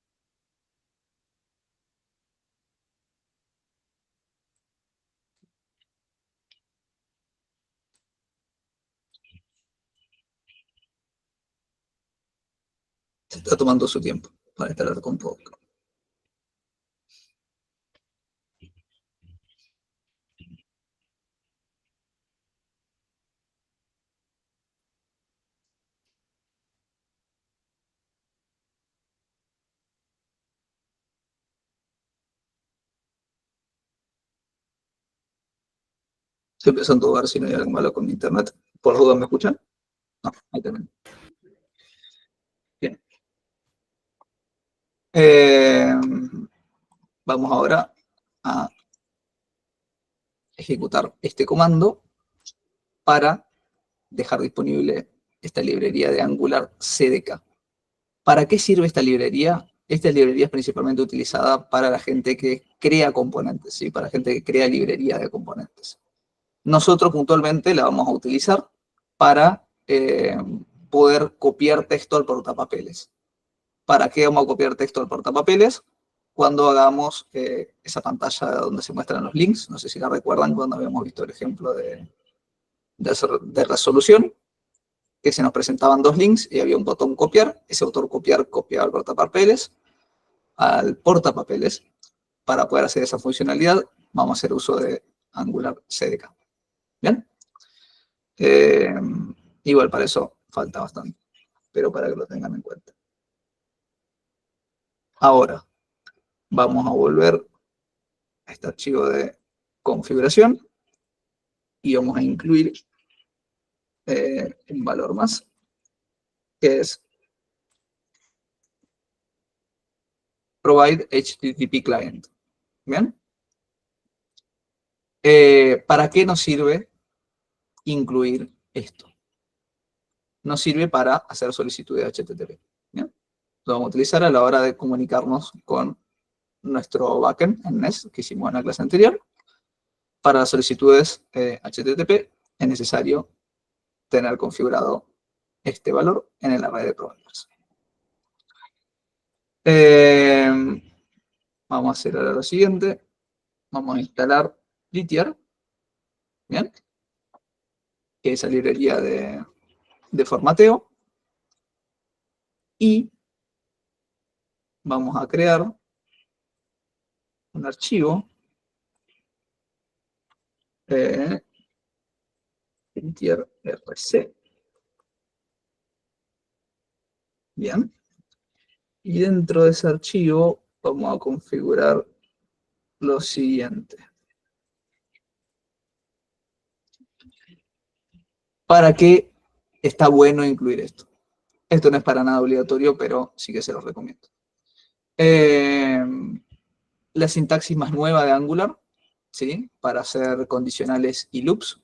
Se está tomando su tiempo para instalar Compodoc. Estoy empezando a ver si no hay algo malo con mi internet. ¿Por las dudas me escuchan? No, ahí también. Bien. Vamos ahora a ejecutar este comando para dejar disponible esta librería de Angular CDK. ¿Para qué sirve esta librería? Esta librería es principalmente utilizada para la gente que crea componentes, ¿sí? Para la gente que crea librería de componentes. Nosotros puntualmente la vamos a utilizar para poder copiar texto al portapapeles. ¿Para qué vamos a copiar texto al portapapeles? Cuando hagamos esa pantalla donde se muestran los links. No sé si la recuerdan cuando habíamos visto el ejemplo de resolución, que se nos presentaban dos links y había un botón copiar. Ese botón copiar copiaba al portapapeles. Para poder hacer esa funcionalidad, vamos a hacer uso de Angular CDK. ¿Bien? Igual para eso falta bastante, pero para que lo tengan en cuenta. Ahora, vamos a volver a este archivo de configuración y vamos a incluir un valor más, que es provide HTTP client. ¿Bien? ¿Para qué nos sirve incluir esto? Nos sirve para hacer solicitud de HTTP. ¿Bien? Lo vamos a utilizar a la hora de comunicarnos con nuestro backend en Nest, que hicimos en la clase anterior. Para las solicitudes HTTP es necesario tener configurado este valor en el array de providers. Vamos a hacer ahora lo siguiente. Vamos a instalar Prettier, ¿bien? Que es la librería de formateo. Y vamos a crear un archivo Prettier RC. Bien. Y dentro de ese archivo vamos a configurar lo siguiente. ¿Para qué está bueno incluir esto? Esto no es para nada obligatorio, pero sí que se los recomiendo. La sintaxis más nueva de Angular, ¿sí? Para hacer condicionales y loops.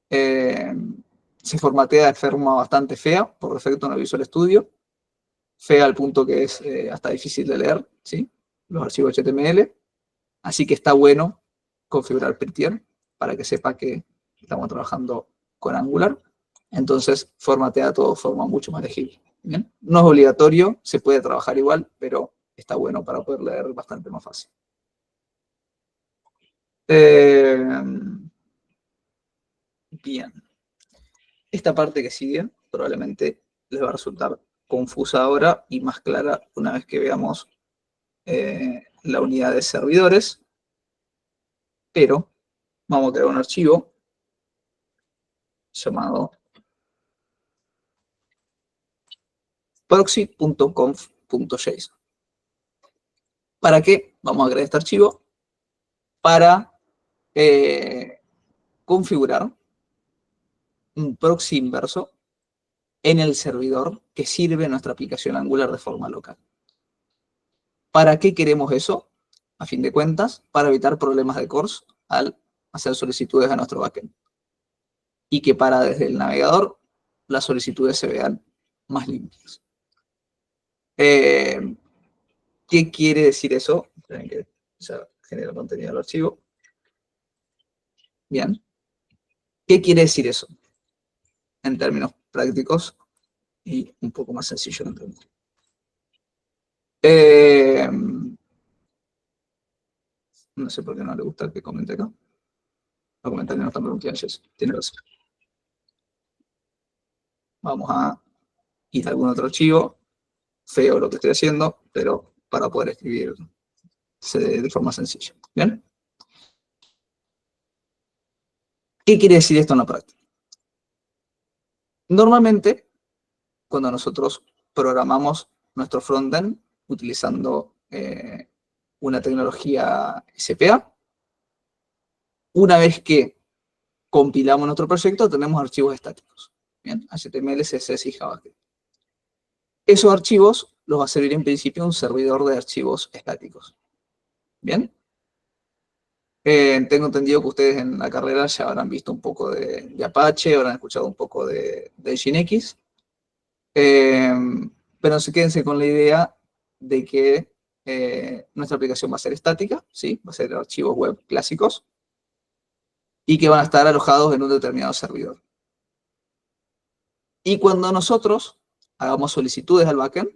Se formatea de forma bastante fea, por defecto en el Visual Studio. fea al punto que es hasta difícil de leer, ¿sí? Los archivos HTML. Así que está bueno configurar Prettier para que sepa que estamos trabajando con Angular. Entonces, formatea todo de forma mucho más legible. ¿Bien? No es obligatorio, se puede trabajar igual, pero está bueno para poder leer bastante más fácil. Bien. Esta parte que sigue probablemente les va a resultar confusa ahora y más clara una vez que veamos la unidad de servidores. Pero vamos a crear un archivo llamado proxy.conf.json. ¿Para qué vamos a crear este archivo? Para configurar un proxy inverso en el servidor que sirve nuestra aplicación Angular de forma local. ¿Para qué queremos eso? A fin de cuentas, para evitar problemas de CORS al hacer solicitudes a nuestro backend. Y que para desde el navegador las solicitudes se vean más limpias. ¿Qué quiere decir eso? Esperen que ya genera contenido del archivo. Bien. ¿Qué quiere decir eso? En términos prácticos y un poco más sencillo de entender. No sé por qué no le gusta que comente acá. Los comentarios no están preguntando. Tiene razón. Vamos a ir a algún otro archivo. Feo lo que estoy haciendo, pero para poder escribir de forma sencilla. ¿Bien? ¿Qué quiere decir esto en la práctica? Normalmente, cuando nosotros programamos nuestro frontend utilizando una tecnología SPA, una vez que compilamos nuestro proyecto, tenemos archivos estáticos. ¿Bien? HTML, CSS y JavaScript. Esos archivos los va a servir en principio un servidor de archivos estáticos. ¿Bien? Tengo entendido que ustedes en la carrera ya habrán visto un poco de Apache, habrán escuchado un poco de Nginx. Pero quédense con la idea de que nuestra aplicación va a ser estática, ¿sí? Va a ser archivos web clásicos y que van a estar alojados en un determinado servidor. Y cuando nosotros hagamos solicitudes al backend,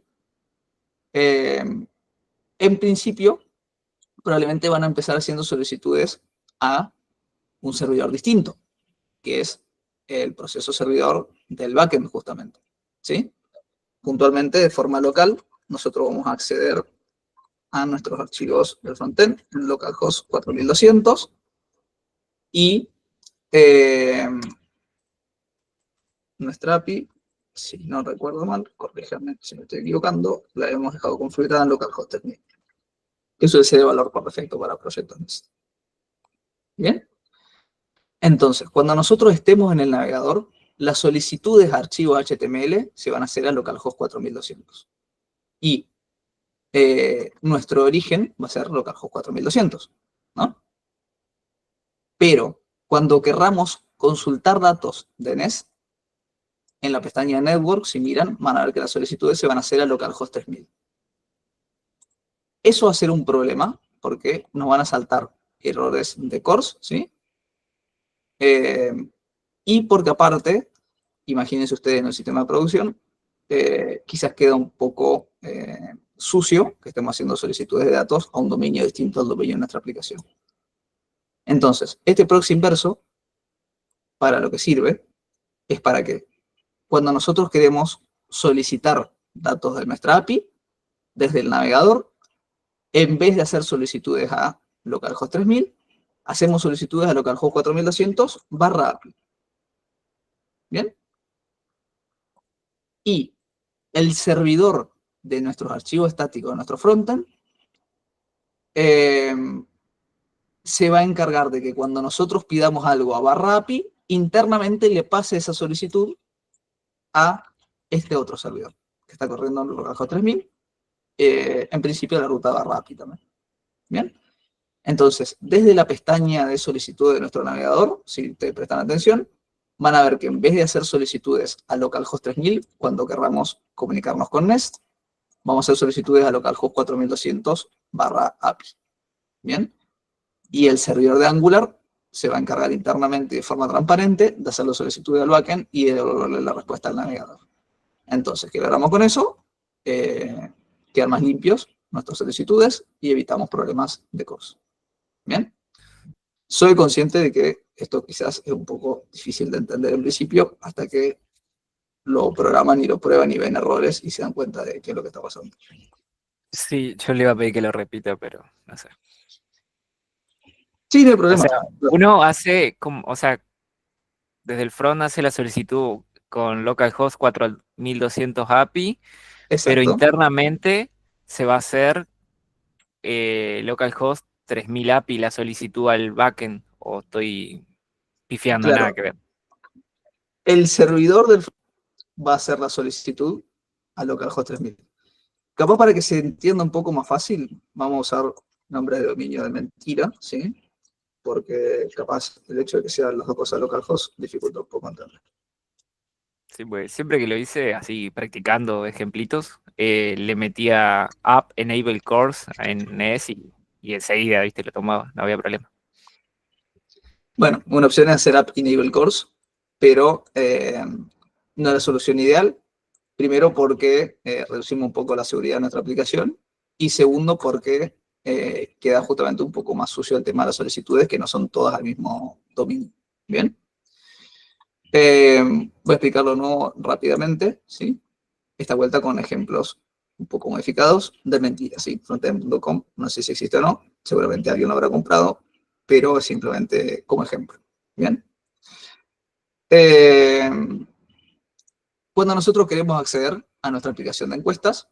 en principio, probablemente van a empezar haciendo solicitudes a un servidor distinto, que es el proceso servidor del backend, justamente, ¿sí? Puntualmente, de forma local, nosotros vamos a acceder a nuestros archivos del frontend en localhost 4200 y nuestra API, si no recuerdo mal, corríjame si me estoy equivocando, la hemos dejado configurada en localhost 3000. Eso es el valor por defecto para proyectos Nest. ¿Bien? Entonces, cuando nosotros estemos en el navegador, las solicitudes a archivos HTML se van a hacer a localhost 4200. Y nuestro origen va a ser localhost 4200, ¿no? Pero cuando querramos consultar datos de Nest, en la pestaña Network, si miran, van a ver que las solicitudes se van a hacer a localhost 3000. Eso va a ser un problema, porque nos van a saltar errores de CORS, ¿sí? Y porque aparte, imagínense ustedes en el sistema de producción, quizás queda un poco sucio que estemos haciendo solicitudes de datos a un dominio distinto al dominio de nuestra aplicación. Entonces, este proxy inverso, para lo que sirve, es para que cuando nosotros queremos solicitar datos de nuestra API, desde el navegador, en vez de hacer solicitudes a localhost 3000, hacemos solicitudes a localhost 4200/API. ¿Bien? Y el servidor de nuestros archivos estáticos de nuestro frontend se va a encargar de que cuando nosotros pidamos algo a /API, internamente le pase esa solicitud a este otro servidor que está corriendo en localhost 3000, en principio la ruta /API también. ¿Bien? Entonces, desde la pestaña de solicitud de nuestro navegador, si ustedes prestan atención, van a ver que en vez de hacer solicitudes a localhost 3000, cuando querramos comunicarnos con Nest, vamos a hacer solicitudes a localhost 4200/API. ¿Bien? Y el servidor de Angular se va a encargar internamente de forma transparente de hacer la solicitud al backend y de devolverle la respuesta al navegador. Entonces, ¿qué logramos con eso? Quedan más limpios nuestras solicitudes y evitamos problemas de CORS. ¿Bien? Soy consciente de que esto quizás es un poco difícil de entender en principio hasta que lo programan y lo prueban y ven errores y se dan cuenta de qué es lo que está pasando. Sí, yo le iba a pedir que lo repita, pero no sé. Sí, no hay O problema. sea, uno hace como, o sea, desde el front hace la solicitud con localhost 4200 API, pero Exacto. internamente se va a hacer localhost 3000 API la solicitud al backend, o estoy pifiando, Claro. nada que ver. El servidor del va a hacer la solicitud a localhost 3000. Capaz para que se entienda un poco más fácil, vamos a usar nombre de dominio de mentira, ¿sí? Porque capaz el hecho de que sean las dos cosas localhost dificulta un poco entender. Sí, pues, siempre que lo hice así, practicando ejemplitos, le metía app enable course en NES y enseguida, viste, lo tomaba, no había problema. Bueno, una opción es hacer app enable course, pero no es la solución ideal. Primero porque reducimos un poco la seguridad de nuestra aplicación y segundo porque queda justamente un poco más sucio el tema de las solicitudes que no son todas al mismo dominio. ¿Bien? Voy a explicarlo de nuevo rápidamente, ¿sí? Esta vuelta con ejemplos un poco modificados de mentiras, ¿sí? Frontend.com, no sé si existe o no, seguramente alguien lo habrá comprado, pero es simplemente como ejemplo. ¿Bien? Cuando nosotros queremos acceder a nuestra aplicación de encuestas,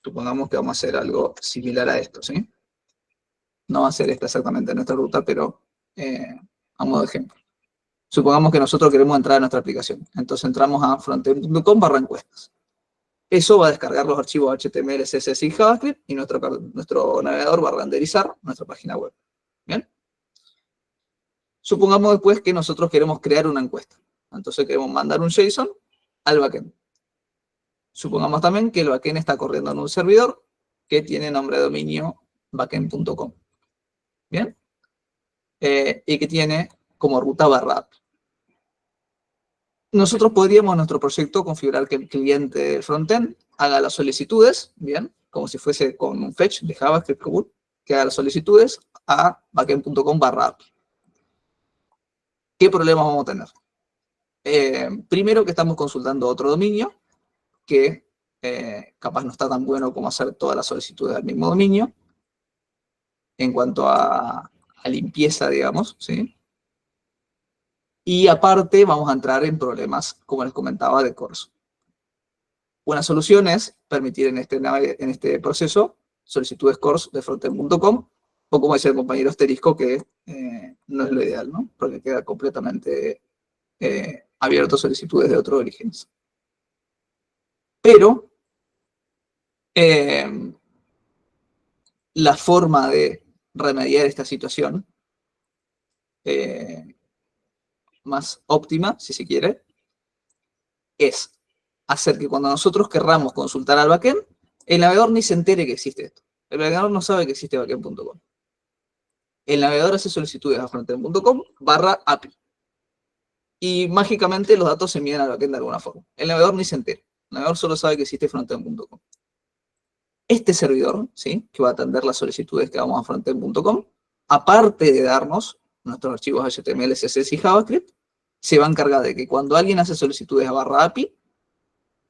supongamos que vamos a hacer algo similar a esto, ¿sí? No va a ser esta exactamente nuestra ruta, pero a modo de ejemplo. Supongamos que nosotros queremos entrar a nuestra aplicación. Entonces entramos a frontend.com/encuestas. Eso va a descargar los archivos HTML, CSS y JavaScript y nuestro navegador va a renderizar nuestra página web. ¿Bien? Supongamos después que nosotros queremos crear una encuesta. Entonces queremos mandar un JSON al backend. Supongamos también que el backend está corriendo en un servidor que tiene nombre de dominio backend.com. ¿Bien? Y que tiene como ruta /app. Nosotros podríamos en nuestro proyecto configurar que el cliente del frontend haga las solicitudes, ¿bien? Como si fuese con un fetch de JavaScript común, que haga las solicitudes a backend.com/app. ¿Qué problemas vamos a tener? Primero que estamos consultando otro dominio, que capaz no está tan bueno como hacer todas las solicitudes al mismo dominio, en cuanto a limpieza, digamos, ¿sí? Y aparte vamos a entrar en problemas, como les comentaba, de CORS. Una solución es permitir en este proceso solicitudes CORS de frontend.com, o como dice el compañero asterisco, que no es lo ideal, ¿no? Porque queda completamente abierto a solicitudes de otros orígenes. Pero la forma de remediar esta situación más óptima, si se quiere, es hacer que cuando nosotros querramos consultar al backend, el navegador ni se entere que existe esto. El navegador no sabe que existe backend.com. El navegador hace solicitudes a frontend.com/API. Y mágicamente los datos se envían al backend de alguna forma. El navegador ni se entera. El navegador solo sabe que existe frontend.com. Este servidor, ¿sí? Que va a atender las solicitudes que vamos a frontend.com, aparte de darnos nuestros archivos HTML, CSS y JavaScript, se va a encargar de que cuando alguien hace solicitudes a /API,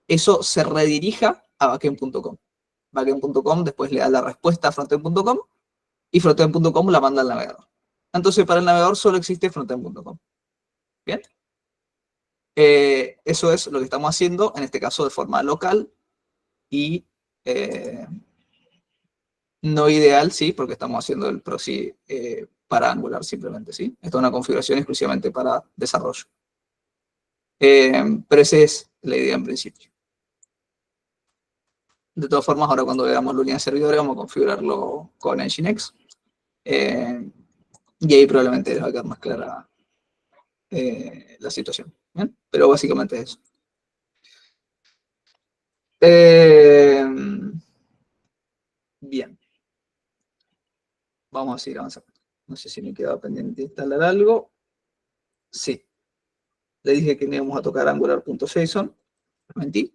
eso se redirija a backend.com. Backend.com después le da la respuesta a frontend.com y frontend.com la manda al navegador. Entonces, para el navegador solo existe frontend.com. ¿Bien? Eso es lo que estamos haciendo, en este caso de forma local y no ideal, sí, porque estamos haciendo el proxy para Angular simplemente, ¿sí? Esto es una configuración exclusivamente para desarrollo. Pero esa es la idea en principio. De todas formas, ahora cuando veamos la unidad de servidores, vamos a configurarlo con Nginx. Y ahí probablemente les va a quedar más clara la situación. ¿Bien? Pero básicamente es eso. Bien. Vamos a seguir avanzando. No sé si me queda pendiente instalar algo. Sí. Le dije que no íbamos a tocar angular.json. Mentí.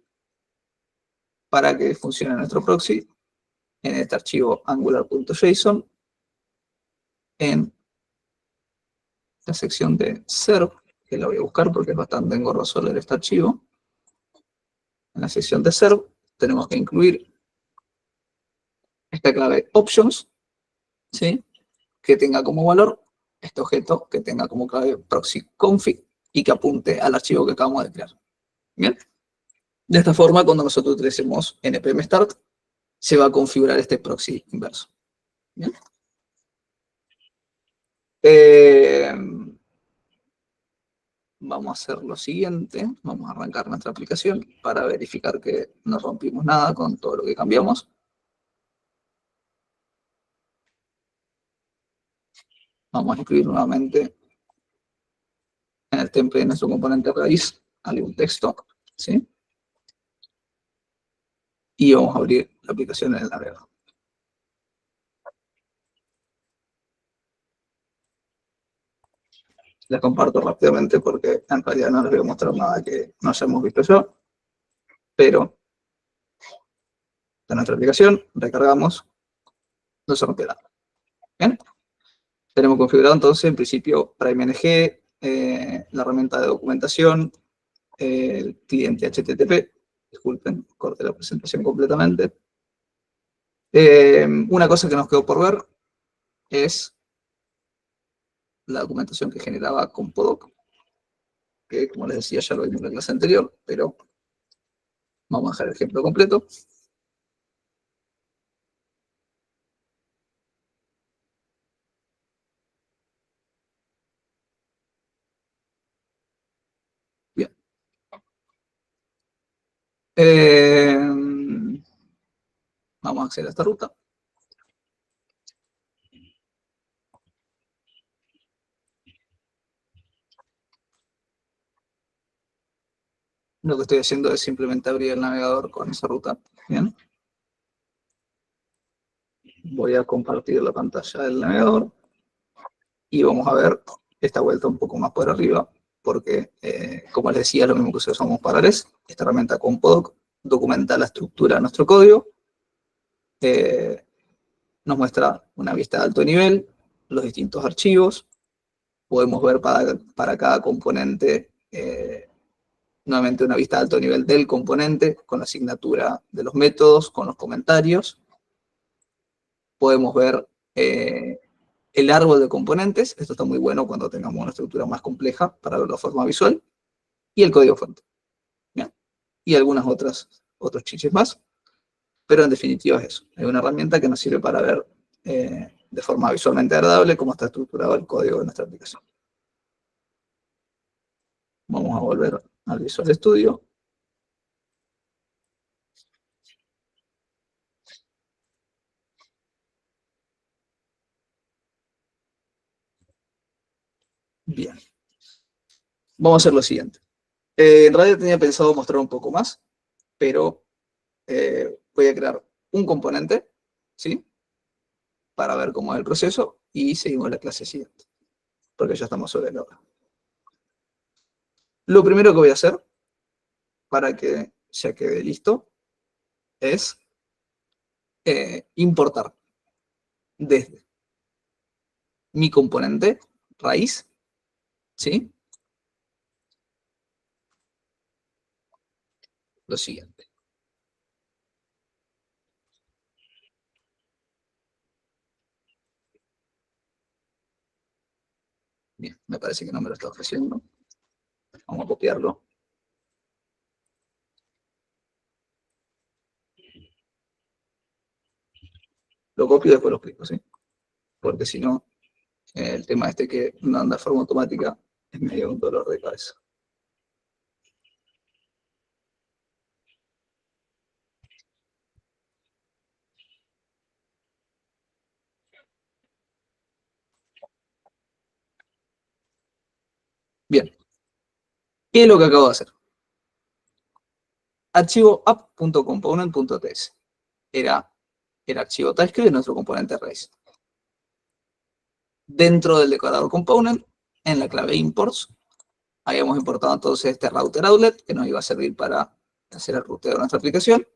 Para que funcione nuestro proxy en este archivo angular.json en la sección de serv, que la voy a buscar porque es bastante engorroso leer este archivo. En la sección de serv tenemos que incluir esta clave options, ¿sí? Que tenga como valor este objeto, que tenga como clave proxy config y que apunte al archivo que acabamos de crear. Bien. De esta forma, cuando nosotros utilicemos npm start, se va a configurar este proxy inverso. Bien. Vamos a hacer lo siguiente. Vamos a arrancar nuestra aplicación para verificar que no rompimos nada con todo lo que cambiamos. Vamos a incluir nuevamente en el template de nuestro componente raíz algún texto, ¿sí? Y vamos a abrir la aplicación en el navegador. Les comparto rápidamente porque en realidad no les voy a mostrar nada que no hayamos visto yo, pero de nuestra aplicación recargamos, no se rompe nada. Bien, tenemos configurado entonces en principio PrimeNG, la herramienta de documentación, el cliente HTTP. Disculpen, corté la presentación completamente. Una cosa que nos quedó por ver es la documentación que generaba Compodoc, que como les decía ya lo vimos en la clase anterior, pero vamos a dejar el ejemplo completo. Bien. Vamos a acceder a esta ruta. Lo que estoy haciendo es simplemente abrir el navegador con esa ruta. Bien. Voy a compartir la pantalla del navegador y vamos a ver esta vuelta un poco más por arriba, porque, como les decía, lo mismo que usamos para REST, esta herramienta Compodoc documenta la estructura de nuestro código, nos muestra una vista de alto nivel, los distintos archivos, podemos ver para cada componente nuevamente una vista de alto nivel del componente, con la asignatura de los métodos, con los comentarios. Podemos ver el árbol de componentes, esto está muy bueno cuando tengamos una estructura más compleja para verlo de forma visual, y el código fuente. ¿Bien? Y algunas otros chiches más, pero en definitiva es eso. Es una herramienta que nos sirve para ver de forma visualmente agradable cómo está estructurado el código de nuestra aplicación. Vamos a volver al Visual Studio. Bien. Vamos a hacer lo siguiente. En realidad tenía pensado mostrar un poco más, pero voy a crear un componente, ¿sí? Para ver cómo es el proceso y seguimos la clase siguiente, porque ya estamos sobre la hora. Lo primero que voy a hacer, para que ya quede listo, es importar desde mi componente raíz, ¿sí? Lo siguiente. Bien, me parece que no me lo está ofreciendo. Vamos a copiarlo. Lo copio y después lo explico, ¿sí? Porque si no, el tema este que no anda de forma automática es medio un dolor de cabeza. Bien. ¿Qué es lo que acabo de hacer? archivo app.component.ts. Era el archivo TypeScript de nuestro componente raíz. Dentro del decorador component, en la clave imports, habíamos importado entonces este router outlet que nos iba a servir para hacer el ruteo de nuestra aplicación.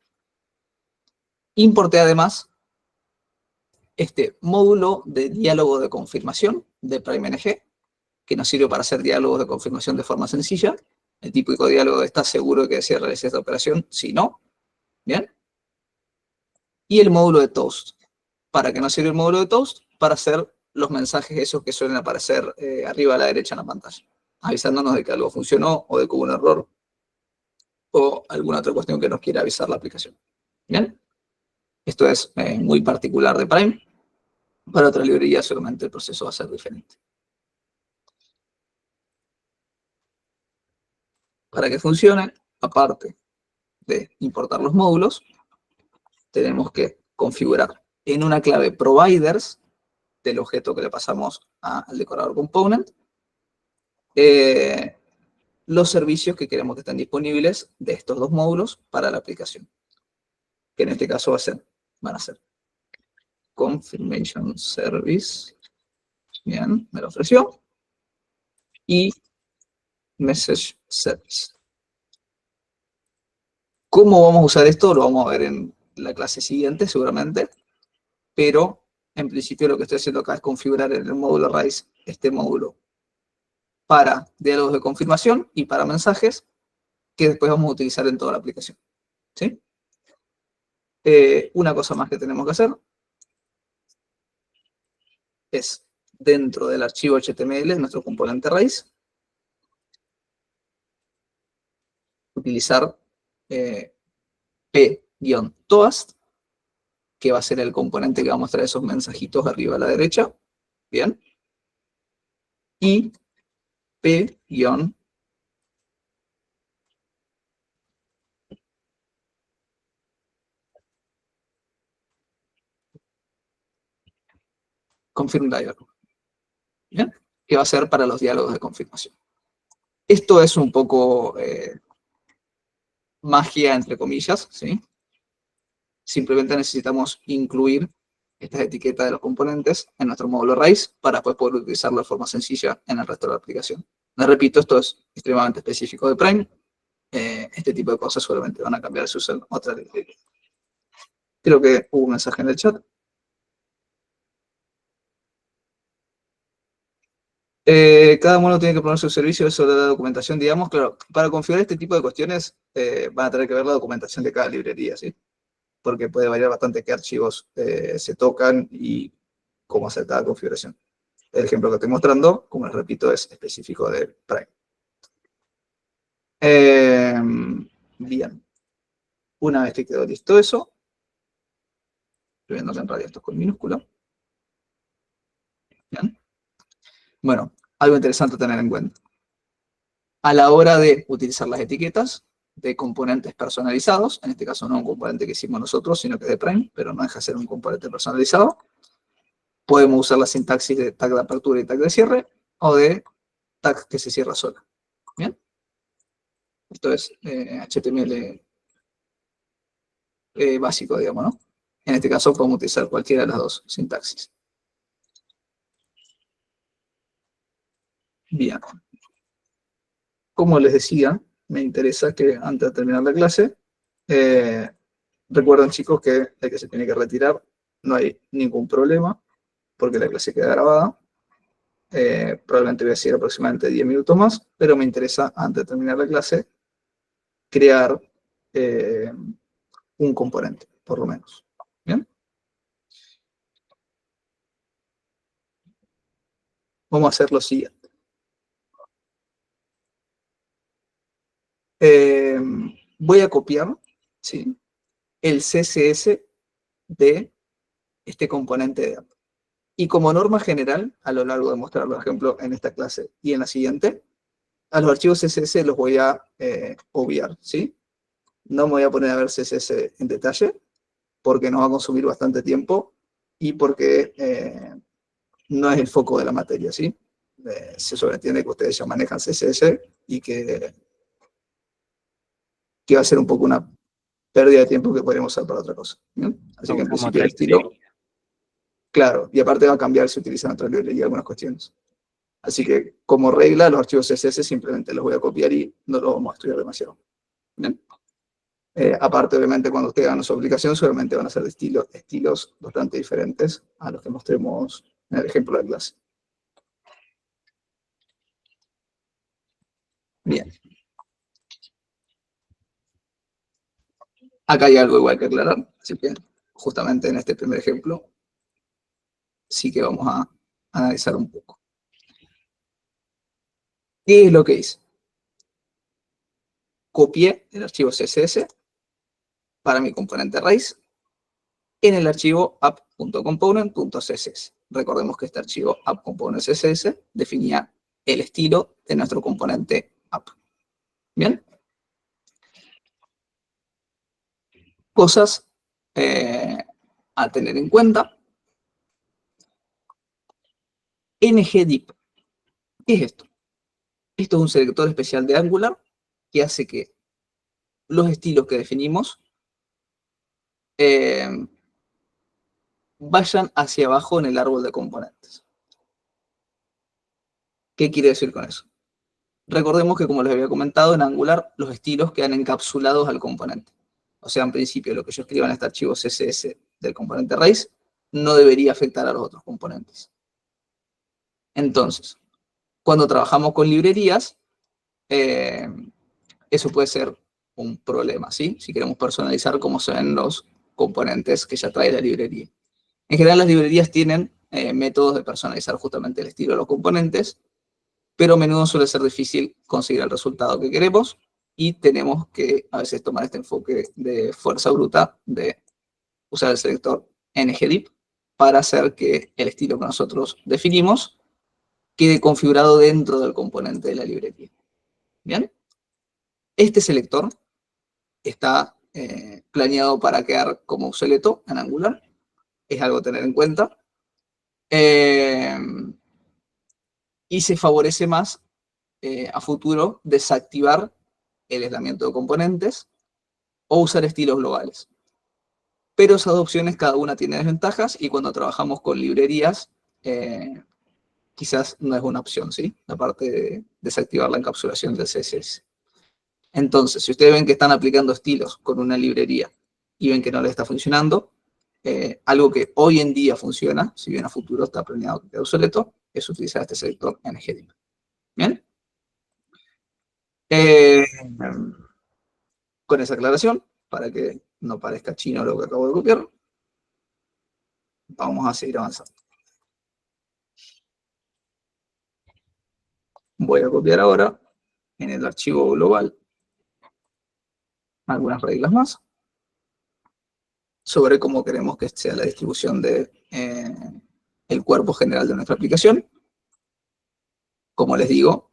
Importé además este módulo de diálogo de confirmación de PrimeNG, que nos sirve para hacer diálogos de confirmación de forma sencilla. El típico diálogo de ¿estás seguro de que deseas realizar esta operación? Si no, ¿bien? Y el módulo de toast. ¿Para qué nos sirve el módulo de toast? Para hacer los mensajes esos que suelen aparecer arriba a la derecha en la pantalla, avisándonos de que algo funcionó o de que hubo un error o alguna otra cuestión que nos quiera avisar la aplicación. ¿Bien? Esto es muy particular de Prime. Para otra librería seguramente el proceso va a ser diferente. Para que funcione, aparte de importar los módulos, tenemos que configurar en una clave providers del objeto que le pasamos al decorador component los servicios que queremos que estén disponibles de estos dos módulos para la aplicación. Que en este caso van a ser Confirmation Service. Bien, me lo ofreció. Y Message Service. ¿Cómo vamos a usar esto? Lo vamos a ver en la clase siguiente, seguramente. Pero, en principio, lo que estoy haciendo acá es configurar en el módulo raíz este módulo para diálogos de confirmación y para mensajes que después vamos a utilizar en toda la aplicación. ¿Sí? Una cosa más que tenemos que hacer es, dentro del archivo HTML, nuestro componente raíz, utilizar p-toast, que va a ser el componente que va a mostrar esos mensajitos arriba a la derecha. Bien. Y p- confirm dialog. ¿Bien? Que va a ser para los diálogos de confirmación. Esto es un poco magia, entre comillas, ¿sí? Simplemente necesitamos incluir estas etiquetas de los componentes en nuestro módulo raíz para después poder utilizarlo de forma sencilla en el resto de la aplicación. Les repito, esto es extremadamente específico de Prime. Este tipo de cosas seguramente van a cambiar si usan otra librería. Creo que hubo un mensaje en el chat. Cada uno tiene que poner su servicio sobre la documentación, digamos. Claro, para configurar este tipo de cuestiones van a tener que ver la documentación de cada librería, ¿sí? Porque puede variar bastante qué archivos se tocan y cómo hacer cada configuración. El ejemplo que estoy mostrando, como les repito, es específico de Prime. Bien. Una vez que quedó listo eso, estoy viendo que en realidad esto es con minúscula. Bien. Bueno, algo interesante a tener en cuenta. A la hora de utilizar las etiquetas de componentes personalizados, en este caso no un componente que hicimos nosotros, sino que de Prime, pero no deja de ser un componente personalizado, podemos usar la sintaxis de tag de apertura y tag de cierre, o de tag que se cierra sola. ¿Bien? Esto es HTML básico, digamos, ¿no? En este caso podemos utilizar cualquiera de las dos sintaxis. Bien. Como les decía, me interesa que antes de terminar la clase, recuerden, chicos, que el que se tiene que retirar no hay ningún problema, porque la clase queda grabada. Probablemente voy a seguir aproximadamente 10 minutos más, pero me interesa, antes de terminar la clase, crear un componente, por lo menos. ¿Bien? Vamos a hacer lo siguiente. Voy a copiar, ¿sí?, el CSS de este componente de app. Y como norma general, a lo largo de mostrar los ejemplos en esta clase y en la siguiente, a los archivos CSS los voy a obviar, ¿sí? No me voy a poner a ver CSS en detalle, porque nos va a consumir bastante tiempo y porque no es el foco de la materia, ¿sí? Se sobreentiende que ustedes ya manejan CSS y que que va a ser un poco una pérdida de tiempo que podríamos usar para otra cosa. ¿Bien? Así que en Usamos principio el otra estilo, librería. claro, y aparte va a cambiar si utilizan otra librería algunas cuestiones. Así que como regla, los archivos CSS simplemente los voy a copiar y no los vamos a estudiar demasiado. ¿Bien? Aparte, obviamente, cuando ustedes hagan su aplicación, seguramente van a ser de estilos bastante diferentes a los que mostremos en el ejemplo de la clase. Bien. Acá hay algo igual que aclarar, así que justamente en este primer ejemplo sí que vamos a analizar un poco. ¿Qué es lo que hice? Copié el archivo CSS para mi componente raíz en el archivo app.component.css. Recordemos que este archivo app.component.css definía el estilo de nuestro componente app. ¿Bien? Cosas a tener en cuenta. ngDiv. ¿Qué es esto? Esto es un selector especial de Angular que hace que los estilos que definimos vayan hacia abajo en el árbol de componentes. ¿Qué quiere decir con eso? Recordemos que, como les había comentado, en Angular los estilos quedan encapsulados al componente. O sea, en principio, lo que yo escriba en este archivo CSS del componente raíz no debería afectar a los otros componentes. Entonces, cuando trabajamos con librerías, eso puede ser un problema, ¿sí? Si queremos personalizar cómo se ven los componentes que ya trae la librería. En general, las librerías tienen métodos de personalizar justamente el estilo de los componentes, pero a menudo suele ser difícil conseguir el resultado que queremos y tenemos que a veces tomar este enfoque de fuerza bruta de usar el selector ngDiv para hacer que el estilo que nosotros definimos quede configurado dentro del componente de la librería. ¿Bien? Este selector está planeado para quedar como obsoleto en Angular. Es algo a tener en cuenta. Y se favorece más a futuro desactivar el aislamiento de componentes o usar estilos globales. Pero esas dos opciones cada una tiene desventajas y cuando trabajamos con librerías quizás no es una opción, ¿sí? La parte de desactivar la encapsulación del CSS. Entonces, si ustedes ven que están aplicando estilos con una librería y ven que no les está funcionando, algo que hoy en día funciona, si bien a futuro está planeado que quede obsoleto, es utilizar este selector ngDiv. ¿Bien? Con esa aclaración, para que no parezca chino lo que acabo de copiar, vamos a seguir avanzando. Voy a copiar ahora en el archivo global algunas reglas más sobre cómo queremos que sea la distribución de el cuerpo general de nuestra aplicación. Como les digo,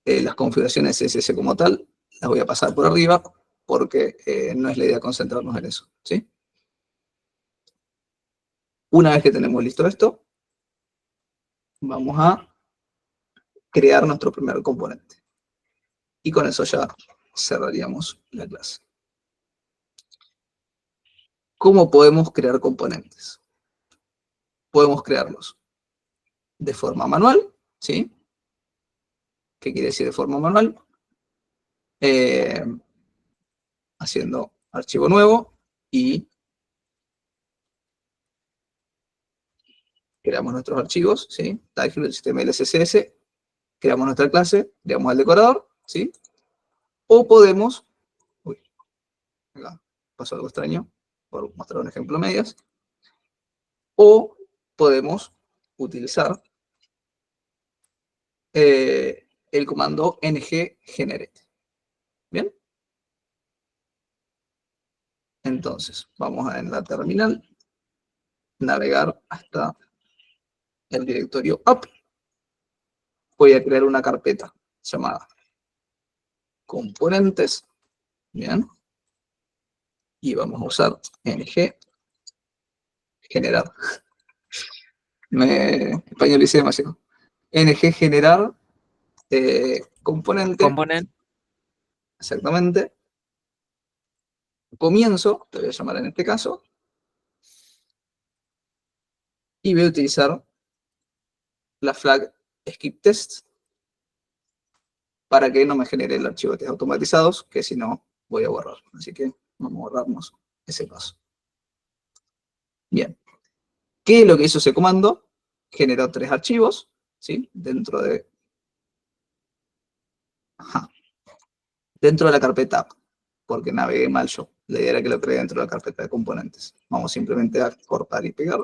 las configuraciones CSS como tal las voy a pasar por arriba porque no es la idea concentrarnos en eso, ¿sí? Una vez que tenemos listo esto, vamos a crear nuestro primer componente. Y con eso ya cerraríamos la clase. ¿Cómo podemos crear componentes? Podemos crearlos de forma manual, ¿sí? ¿Qué quiere decir de forma manual? Haciendo archivo nuevo y creamos nuestros archivos, ¿sí? TypeScript, HTML, CSS, creamos nuestra clase, creamos el decorador, ¿sí? O podemos, uy, acá pasó algo extraño, por mostrar un ejemplo a medias, o podemos utilizar el comando ngGenerate. ¿Bien? Entonces, vamos a en la terminal, navegar hasta el directorio app. Voy a crear una carpeta llamada componentes. Bien. Y vamos a usar nggenerar. Me españolicé demasiado. nggenerar componente. Component. exactamente, comienzo, te voy a llamar en este caso, y voy a utilizar la flag skip test para que no me genere el archivo de test automatizados, que si no voy a borrar. Así que vamos a borrarnos ese paso. Bien. ¿Qué es lo que hizo ese comando? Generó 3 archivos, ¿sí? Dentro de la carpeta app, porque navegué mal yo. La idea era que lo creé dentro de la carpeta de componentes. Vamos simplemente a cortar y pegar.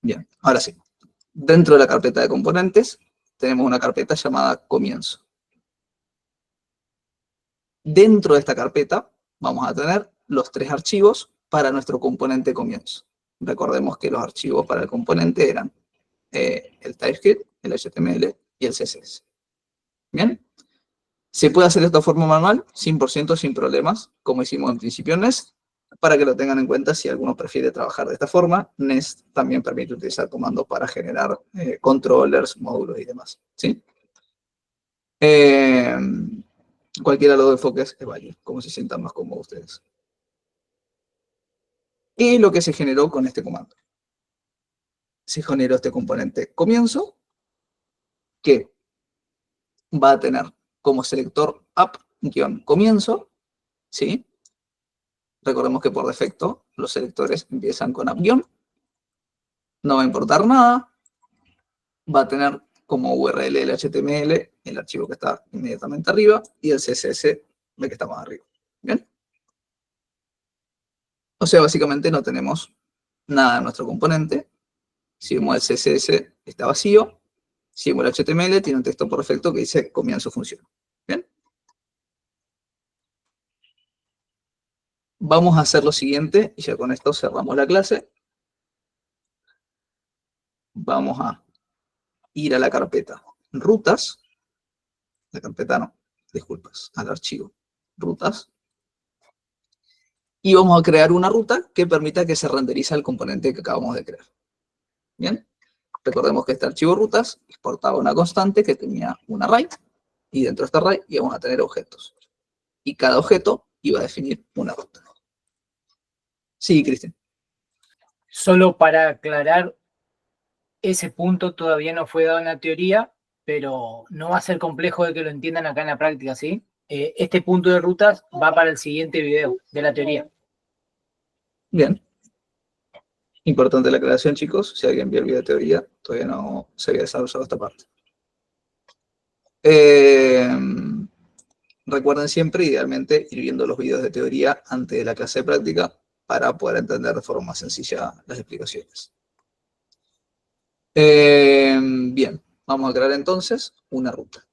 Bien, ahora sí. Dentro de la carpeta de componentes tenemos una carpeta llamada comienzo. Dentro de esta carpeta vamos a tener los 3 archivos para nuestro componente comienzo. Recordemos que los archivos para el componente eran el TypeScript, el HTML y el CSS. ¿Bien? ¿Se puede hacer de esta forma manual? 100% sin problemas, como hicimos en principio en Nest. Para que lo tengan en cuenta, si alguno prefiere trabajar de esta forma, Nest también permite utilizar comandos para generar controllers, módulos y demás. ¿Sí? Cualquiera de los dos enfoques es válido, como se sientan más cómodos ustedes. ¿Qué es lo que se generó con este comando? Se generó este componente comienzo, que va a tener como selector app-comienzo, ¿sí? Recordemos que por defecto los selectores empiezan con app-. No va a importar nada. Va a tener como URL el HTML, el archivo que está inmediatamente arriba, y el CSS, el que está más arriba. ¿Bien? O sea, básicamente no tenemos nada en nuestro componente. Si vemos el CSS, está vacío. Si vemos el HTML, tiene un texto por defecto que dice comienzo función. ¿Bien? Vamos a hacer lo siguiente, y ya con esto cerramos la clase. Vamos a ir a la carpeta rutas. La carpeta no, disculpas, al archivo rutas. Y vamos a crear una ruta que permita que se renderice el componente que acabamos de crear. ¿Bien? Recordemos que este archivo rutas exportaba una constante que tenía un array, y dentro de este array íbamos a tener objetos. Y cada objeto iba a definir una ruta. Sí, Cristian. Solo para aclarar, ese punto todavía no fue dado en la teoría, pero no va a ser complejo de que lo entiendan acá en la práctica, ¿sí? Este punto de rutas va para el siguiente video de la teoría. Bien. Importante la aclaración, chicos. Si alguien vio el video de teoría, todavía no se había desarrollado esta parte. Recuerden siempre, idealmente, ir viendo los videos de teoría antes de la clase de práctica para poder entender de forma más sencilla las explicaciones. Bien, vamos a crear entonces una ruta.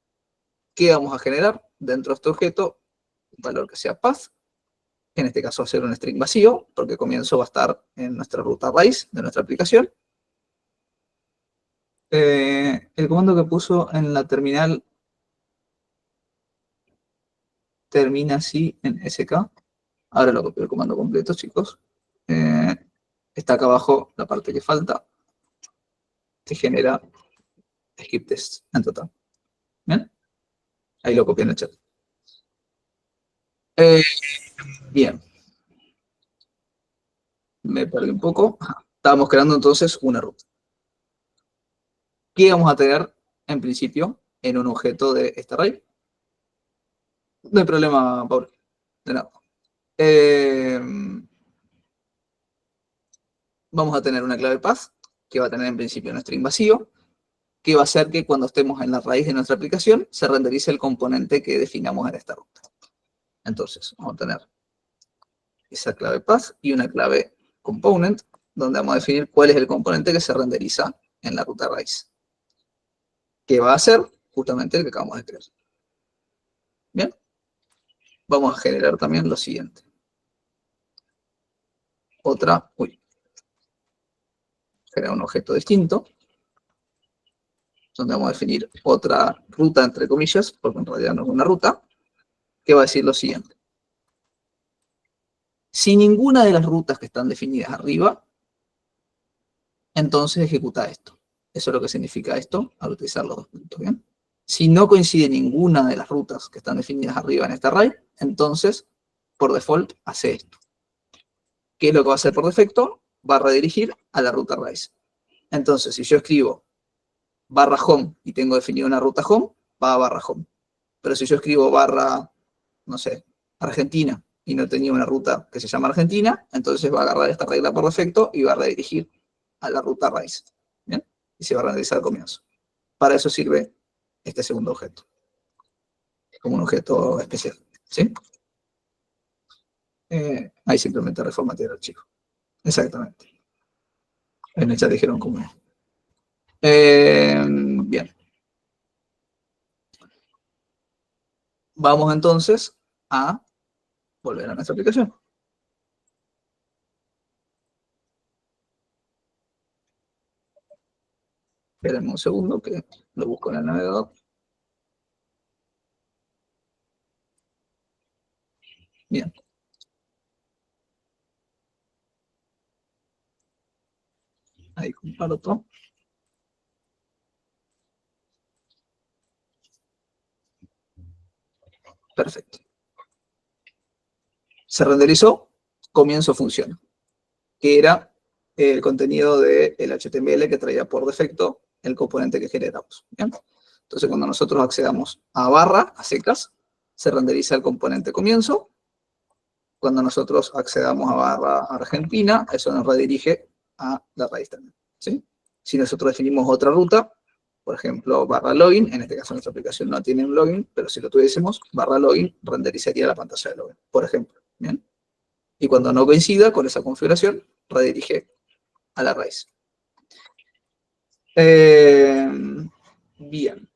¿Qué vamos a generar? Dentro de este objeto, un valor que sea path. En este caso va a ser un string vacío, porque comienzo va a estar en nuestra ruta raíz de nuestra aplicación. El comando que puso en la terminal termina así en SK. Ahora lo copio el comando completo, chicos. Está acá abajo la parte que falta, que genera skip test en total. ¿Bien? Ahí lo copié en el chat. Bien. Me perdí un poco. Estábamos creando entonces una ruta. ¿Qué vamos a tener en principio en un objeto de este array? No hay problema, Paul. De nada. Vamos a tener una clave path, que va a tener en principio un string vacío, que va a hacer que cuando estemos en la raíz de nuestra aplicación, se renderice el componente que definamos en esta ruta. Entonces, vamos a tener esa clave path y una clave component, donde vamos a definir cuál es el componente que se renderiza en la ruta raíz. Que va a ser justamente el que acabamos de crear. Bien. Vamos a generar también lo siguiente. Generar un objeto distinto, donde vamos a definir otra ruta, entre comillas, porque en realidad no es una ruta, que va a decir lo siguiente. Si ninguna de las rutas que están definidas arriba, entonces ejecuta esto. Eso es lo que significa esto al utilizar los dos puntos, ¿bien? Si no coincide ninguna de las rutas que están definidas arriba en este array, entonces, por default, hace esto. ¿Qué es lo que va a hacer por defecto? Va a redirigir a la ruta raíz. Entonces, si yo escribo barra home y tengo definida una ruta home, va a barra home. Pero si yo escribo barra, no sé, Argentina, y no tenía una ruta que se llama Argentina, entonces va a agarrar esta regla por defecto y va a redirigir a la ruta raíz. ¿Bien? Y se va a renderizar al comienzo. Para eso sirve este segundo objeto. Es como un objeto especial. ¿Sí? Ahí simplemente reformatear el archivo. Exactamente. En el chat dijeron cómo es. Bien. Vamos entonces a volver a nuestra aplicación. Espérenme un segundo que lo busco en el navegador. Bien. Ahí comparto. Perfecto. Se renderizó, comienzo funciona, que era el contenido del HTML que traía por defecto el componente que generamos. ¿Bien? Entonces, cuando nosotros accedamos a barra, a secas, se renderiza el componente comienzo. Cuando nosotros accedamos a barra Argentina, eso nos redirige a la raíz también. ¿Sí? Si nosotros definimos otra ruta, por ejemplo, barra login, en este caso nuestra aplicación no tiene un login, pero si lo tuviésemos, barra login renderizaría la pantalla de login, por ejemplo. ¿Bien? Y cuando no coincida con esa configuración, redirige a la raíz. Bien.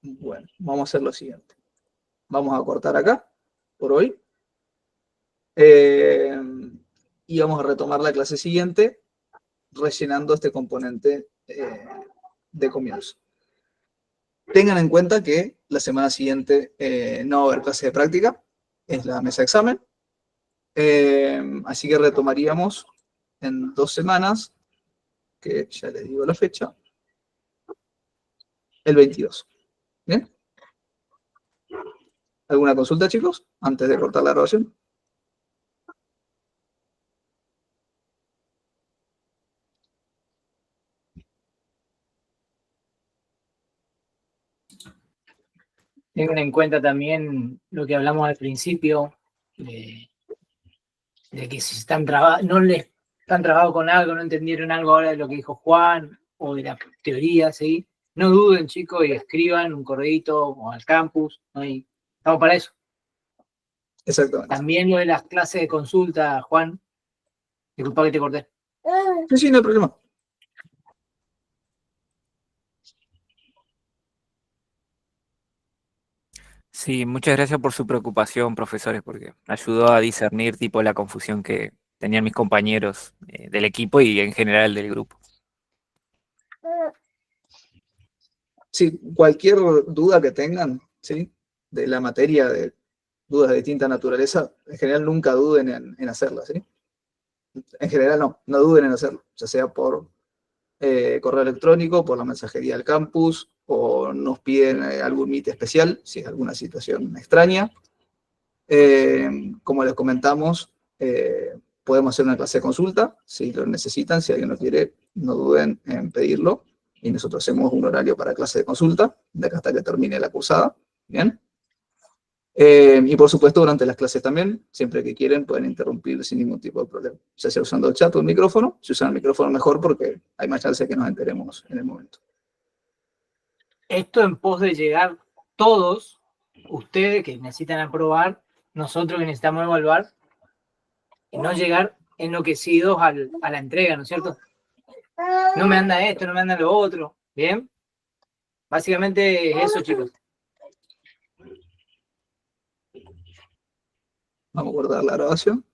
Bueno, vamos a hacer lo siguiente. Vamos a cortar acá, por hoy. Y vamos a retomar la clase siguiente, rellenando este componente de comienzo. Tengan en cuenta que la semana siguiente no va a haber clase de práctica, es la mesa de examen. Así que retomaríamos en 2 semanas, que ya les digo la fecha, el 22. ¿Bien? ¿Alguna consulta, chicos? Antes de cortar la grabación. Tengan en cuenta también lo que hablamos al principio, de que si están trabados, no les están trabados con algo, no entendieron algo ahora de lo que dijo Juan, o de la teoría, ¿sí? No duden, chicos, y escriban un correíto o al campus, ¿no? Y estamos para eso. Exactamente. También lo de las clases de consulta, Juan. Disculpa que te corté. Sí, no hay problema. Sí, muchas gracias por su preocupación, profesores, porque ayudó a discernir tipo la confusión que tenían mis compañeros del equipo y en general del grupo. Sí, cualquier duda que tengan, ¿sí? De la materia, de dudas de distinta naturaleza, en general nunca duden en hacerlas, ¿sí? En general no duden en hacerlo, ya sea por correo electrónico, por la mensajería del campus, o nos piden algún meet especial, si es alguna situación extraña. Como les comentamos, podemos hacer una clase de consulta, si lo necesitan, si alguien lo quiere, no duden en pedirlo, y nosotros hacemos un horario para clase de consulta, de acá hasta que termine la cursada, ¿bien? Y por supuesto, durante las clases también, siempre que quieren, pueden interrumpir sin ningún tipo de problema. Ya sea usando el chat o el micrófono, si usan el micrófono mejor porque hay más chance de que nos enteremos en el momento. Esto en pos de llegar todos, ustedes que necesitan aprobar, nosotros que necesitamos evaluar, y no llegar enloquecidos a la entrega, ¿no es cierto? No me anda esto, no me anda lo otro, ¿bien? Básicamente es eso, chicos. Vamos a guardar la grabación.